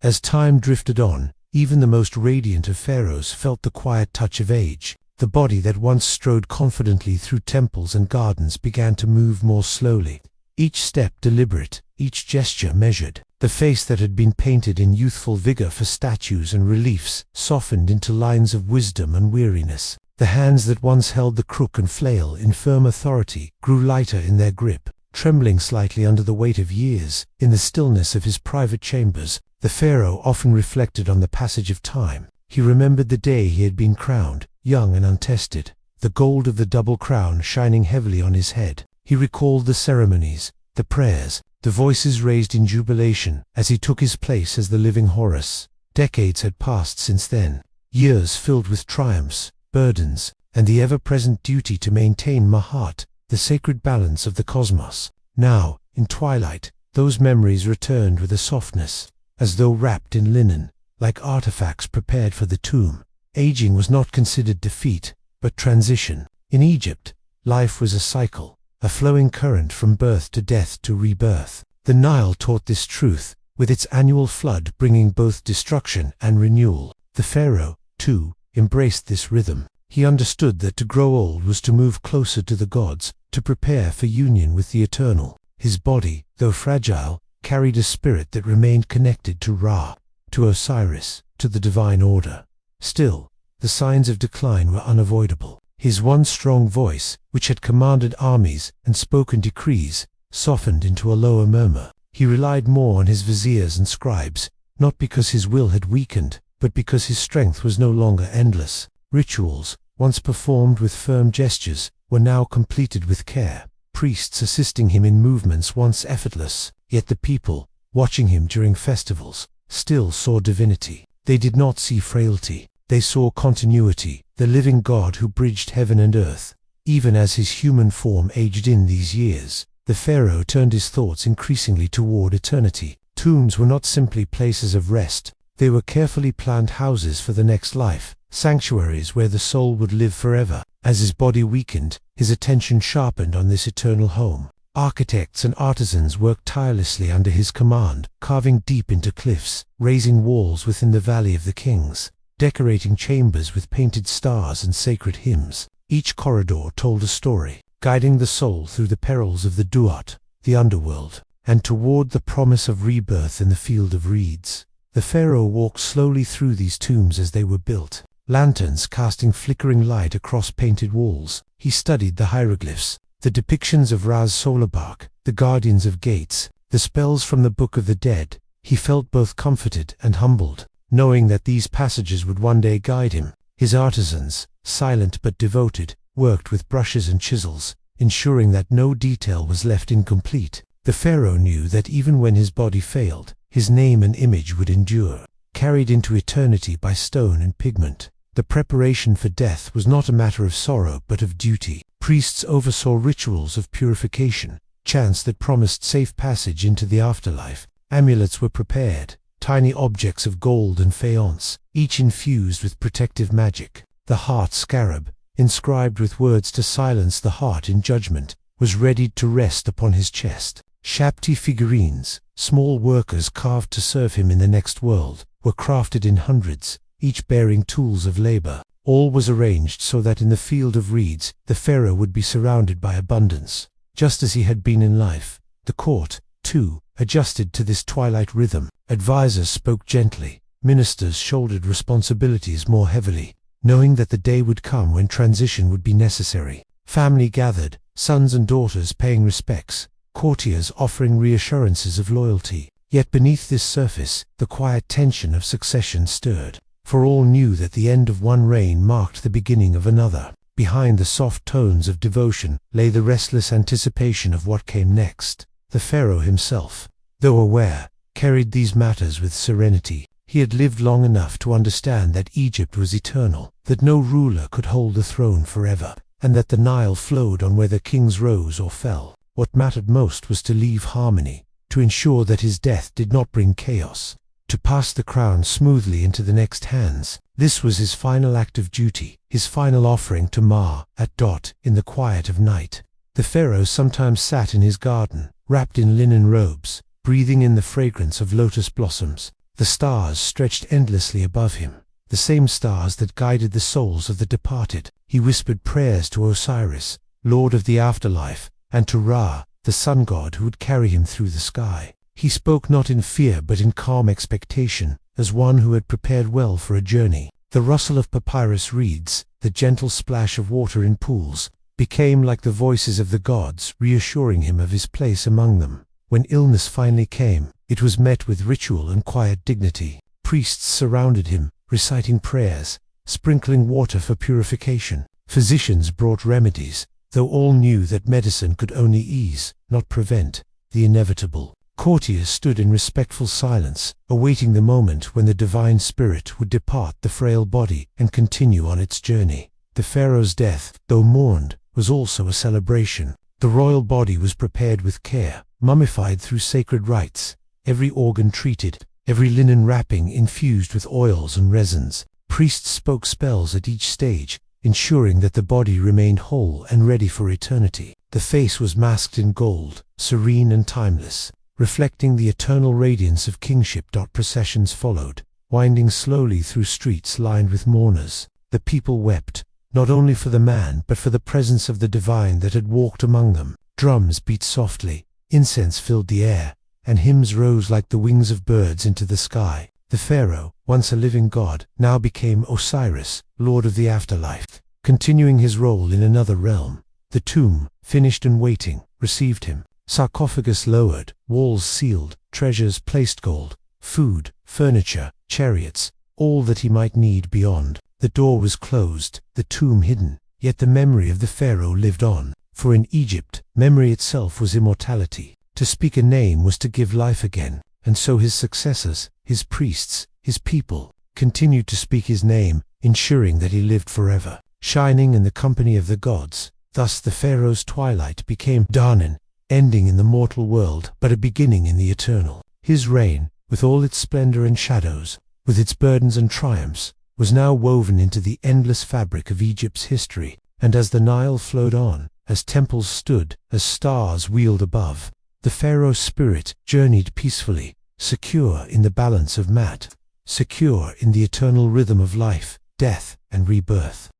As time drifted on, even the most radiant of pharaohs felt the quiet touch of age. The body that once strode confidently through temples and gardens began to move more slowly, each step deliberate, each gesture measured. The face that had been painted in youthful vigor for statues and reliefs softened into lines of wisdom and weariness. The hands that once held the crook and flail in firm authority grew lighter in their grip, trembling slightly under the weight of years. In the stillness of his private chambers, the pharaoh often reflected on the passage of time. He remembered the day he had been crowned, young and untested, the gold of the double crown shining heavily on his head. He recalled the ceremonies, the prayers, the voices raised in jubilation as he took his place as the living Horus. Decades had passed since then, years filled with triumphs, burdens, and the ever-present duty to maintain Mahat, the sacred balance of the cosmos. Now, in twilight, those memories returned with a softness, as though wrapped in linen, like artifacts prepared for the tomb. Aging was not considered defeat, but transition. In Egypt, life was a cycle, a flowing current from birth to death to rebirth. The Nile taught this truth, with its annual flood bringing both destruction and renewal. The pharaoh, too, embraced this rhythm. He understood that to grow old was to move closer to the gods, to prepare for union with the eternal. His body, though fragile, carried a spirit that remained connected to Ra, to Osiris, to the divine order. Still, the signs of decline were unavoidable. His once strong voice, which had commanded armies and spoken decrees, softened into a lower murmur. He relied more on his viziers and scribes, not because his will had weakened, but because his strength was no longer endless. Rituals, once performed with firm gestures, were now completed with care, priests assisting him in movements once effortless. Yet the people, watching him during festivals, still saw divinity. They did not see frailty. They saw continuity, the living God who bridged heaven and earth. Even as his human form aged in these years, the pharaoh turned his thoughts increasingly toward eternity. Tombs were not simply places of rest. They were carefully planned houses for the next life, sanctuaries where the soul would live forever. As his body weakened, his attention sharpened on this eternal home. Architects and artisans worked tirelessly under his command, carving deep into cliffs, raising walls within the Valley of the Kings, decorating chambers with painted stars and sacred hymns. Each corridor told a story, guiding the soul through the perils of the Duat, the underworld, and toward the promise of rebirth in the field of reeds. The pharaoh walked slowly through these tombs as they were built, lanterns casting flickering light across painted walls. He studied the hieroglyphs, the depictions of Ra's solar bark, the guardians of gates, the spells from the Book of the Dead. He felt both comforted and humbled, knowing that these passages would one day guide him. His artisans, silent but devoted, worked with brushes and chisels, ensuring that no detail was left incomplete. The pharaoh knew that even when his body failed, his name and image would endure, carried into eternity by stone and pigment. The preparation for death was not a matter of sorrow but of duty. Priests oversaw rituals of purification, chants that promised safe passage into the afterlife. Amulets were prepared, tiny objects of gold and faience, each infused with protective magic. The heart scarab, inscribed with words to silence the heart in judgment, was readied to rest upon his chest. Shapti figurines, small workers carved to serve him in the next world, were crafted in hundreds, each bearing tools of labor. All was arranged so that in the field of reeds, the pharaoh would be surrounded by abundance. Just as he had been in life, the court, too, adjusted to this twilight rhythm. Advisors spoke gently, ministers shouldered responsibilities more heavily, knowing that the day would come when transition would be necessary. Family gathered, sons and daughters paying respects, courtiers offering reassurances of loyalty. Yet beneath this surface, the quiet tension of succession stirred, for all knew that the end of one reign marked the beginning of another. Behind the soft tones of devotion lay the restless anticipation of what came next. The pharaoh himself, though aware, carried these matters with serenity. He had lived long enough to understand that Egypt was eternal, that no ruler could hold the throne forever, and that the Nile flowed on whether kings rose or fell. What mattered most was to leave harmony, to ensure that his death did not bring chaos. to pass the crown smoothly into the next hands. This was his final act of duty, his final offering to Ma at Dot in the quiet of night. The pharaoh sometimes sat in his garden, wrapped in linen robes, breathing in the fragrance of lotus blossoms. The stars stretched endlessly above him, the same stars that guided the souls of the departed. He whispered prayers to Osiris, lord of the afterlife, and to Ra, the sun god who would carry him through the sky. He spoke not in fear but in calm expectation, as one who had prepared well for a journey. The rustle of papyrus reeds, the gentle splash of water in pools, became like the voices of the gods, reassuring him of his place among them. When illness finally came, it was met with ritual and quiet dignity. Priests surrounded him, reciting prayers, sprinkling water for purification. Physicians brought remedies, though all knew that medicine could only ease, not prevent, the inevitable. Courtiers stood in respectful silence, awaiting the moment when the divine spirit would depart the frail body and continue on its journey. The pharaoh's death, though mourned, was also a celebration. The royal body was prepared with care, mummified through sacred rites, every organ treated, every linen wrapping infused with oils and resins. Priests spoke spells at each stage, ensuring that the body remained whole and ready for eternity. The face was masked in gold, serene and timeless, reflecting the eternal radiance of kingship. Processions followed, winding slowly through streets lined with mourners. The people wept, not only for the man but for the presence of the divine that had walked among them. Drums beat softly, incense filled the air, and hymns rose like the wings of birds into the sky. The pharaoh, once a living god, now became Osiris, lord of the afterlife, continuing his role in another realm. The tomb, finished and waiting, received him. Sarcophagus lowered, walls sealed, treasures placed, gold, food, furniture, chariots, all that he might need beyond. The door was closed, the tomb hidden, yet the memory of the pharaoh lived on. For in Egypt, memory itself was immortality. To speak a name was to give life again, and so his successors, his priests, his people, continued to speak his name, ensuring that he lived forever, shining in the company of the gods. Thus the pharaoh's twilight became dawning, ending in the mortal world, but a beginning in the eternal. His reign, with all its splendor and shadows, with its burdens and triumphs, was now woven into the endless fabric of Egypt's history. And as the Nile flowed on, as temples stood, as stars wheeled above, the pharaoh's spirit journeyed peacefully, secure in the balance of Mat, secure in the eternal rhythm of life, death, and rebirth.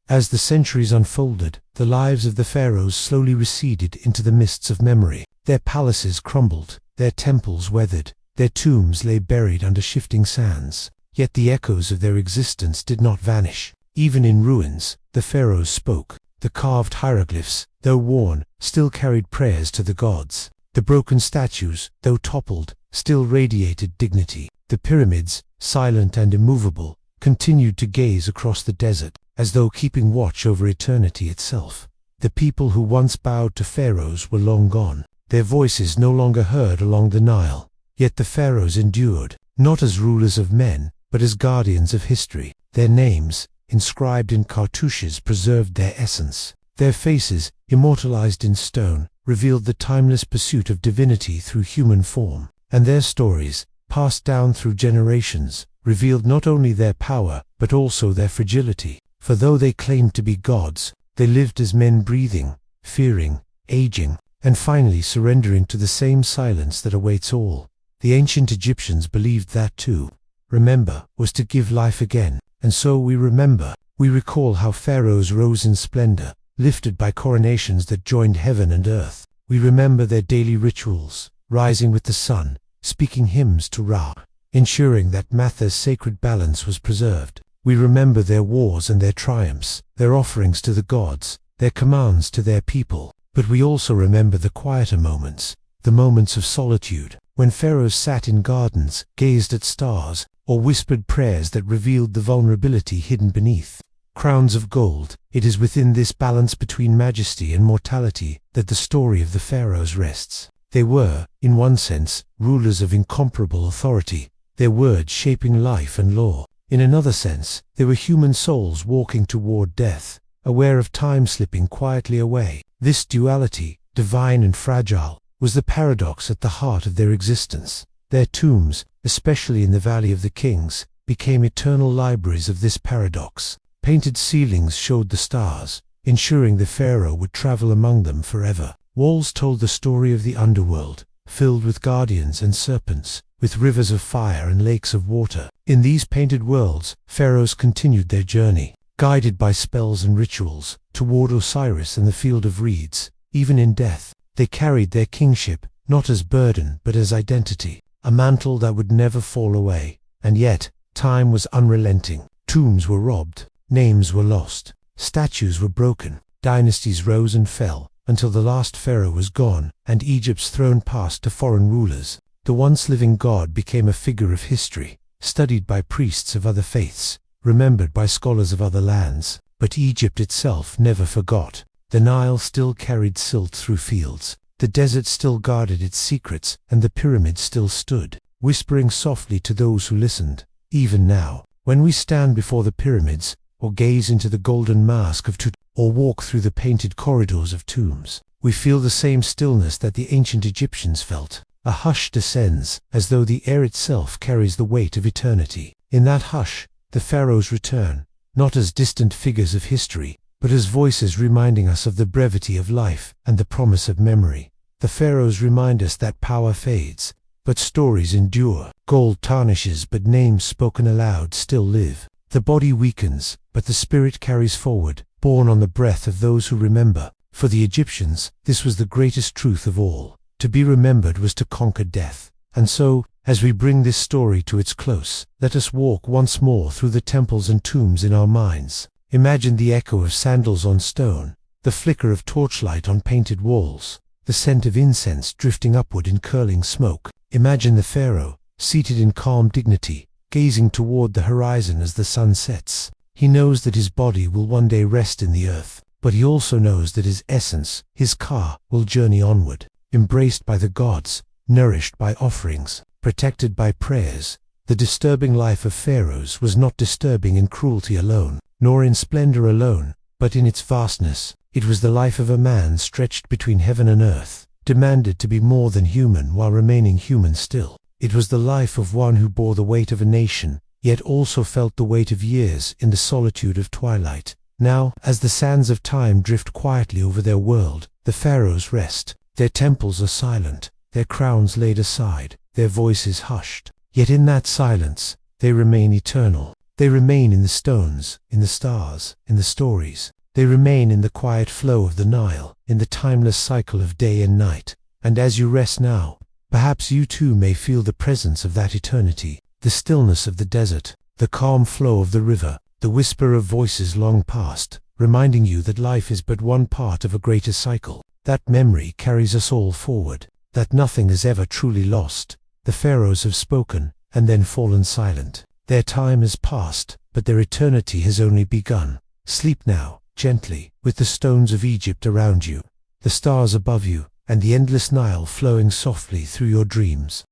As the centuries unfolded, the lives of the pharaohs slowly receded into the mists of memory. Their palaces crumbled, their temples weathered, their tombs lay buried under shifting sands. Yet the echoes of their existence did not vanish. Even in ruins, the pharaohs spoke. The carved hieroglyphs, though worn, still carried prayers to the gods. The broken statues, though toppled, still radiated dignity. The pyramids, silent and immovable, continued to gaze across the desert, as though keeping watch over eternity itself. The people who once bowed to pharaohs were long gone, their voices no longer heard along the Nile. Yet the pharaohs endured, not as rulers of men, but as guardians of history. Their names, inscribed in cartouches, preserved their essence. Their faces, immortalized in stone, revealed the timeless pursuit of divinity through human form. And their stories, passed down through generations, revealed not only their power, but also their fragility. For though they claimed to be gods, they lived as men, breathing, fearing, aging, and finally surrendering to the same silence that awaits all. The ancient Egyptians believed that to remember was to give life again, and so we remember. We recall how pharaohs rose in splendor, lifted by coronations that joined heaven and earth. We remember their daily rituals, rising with the sun, speaking hymns to Ra, ensuring that Matha's sacred balance was preserved. We remember their wars and their triumphs, their offerings to the gods, their commands to their people. But we also remember the quieter moments, the moments of solitude, when pharaohs sat in gardens, gazed at stars, or whispered prayers that revealed the vulnerability hidden beneath. Crowns of gold, it is within this balance between majesty and mortality that the story of the pharaohs rests. They were, in one sense, rulers of incomparable authority, their words shaping life and law. In another sense, they were human souls walking toward death, aware of time slipping quietly away. This duality, divine and fragile, was the paradox at the heart of their existence. Their tombs, especially in the Valley of the Kings, became eternal libraries of this paradox. Painted ceilings showed the stars, ensuring the pharaoh would travel among them forever. Walls told the story of the underworld, filled with guardians and serpents, with rivers of fire and lakes of water. In these painted worlds, pharaohs continued their journey, guided by spells and rituals, toward Osiris and the field of reeds. Even in death, they carried their kingship, not as burden but as identity, a mantle that would never fall away. And yet, time was unrelenting. Tombs were robbed, names were lost, statues were broken, dynasties rose and fell, until the last pharaoh was gone, and Egypt's throne passed to foreign rulers. The once living god became a figure of history, studied by priests of other faiths, remembered by scholars of other lands. But Egypt itself never forgot. The Nile still carried silt through fields, the desert still guarded its secrets, and the pyramids still stood, whispering softly to those who listened. Even now, when we stand before the pyramids, or gaze into the golden mask of Tut, or walk through the painted corridors of tombs, we feel the same stillness that the ancient Egyptians felt. A hush descends, as though the air itself carries the weight of eternity. In that hush, the pharaohs return, not as distant figures of history, but as voices reminding us of the brevity of life and the promise of memory. The pharaohs remind us that power fades, but stories endure. Gold tarnishes, but names spoken aloud still live. The body weakens, but the spirit carries forward, borne on the breath of those who remember. For the Egyptians, this was the greatest truth of all. To be remembered was to conquer death. And so, as we bring this story to its close, let us walk once more through the temples and tombs in our minds. Imagine the echo of sandals on stone, the flicker of torchlight on painted walls, the scent of incense drifting upward in curling smoke. Imagine the pharaoh, seated in calm dignity, gazing toward the horizon as the sun sets. He knows that his body will one day rest in the earth, but he also knows that his essence, his ka, will journey onward, embraced by the gods, nourished by offerings, protected by prayers. The disturbing life of pharaohs was not disturbing in cruelty alone, nor in splendor alone, but in its vastness. It was the life of a man stretched between heaven and earth, demanded to be more than human while remaining human still. It was the life of one who bore the weight of a nation, yet also felt the weight of years in the solitude of twilight. Now, as the sands of time drift quietly over their world, the pharaohs rest. Their temples are silent, their crowns laid aside, their voices hushed. Yet in that silence, they remain eternal. They remain in the stones, in the stars, in the stories. They remain in the quiet flow of the Nile, in the timeless cycle of day and night. And as you rest now, perhaps you too may feel the presence of that eternity, the stillness of the desert, the calm flow of the river, the whisper of voices long past, reminding you that life is but one part of a greater cycle. That memory carries us all forward, that nothing is ever truly lost. The pharaohs have spoken, and then fallen silent. Their time has passed, but their eternity has only begun. Sleep now, gently, with the stones of Egypt around you, the stars above you, and the endless Nile flowing softly through your dreams.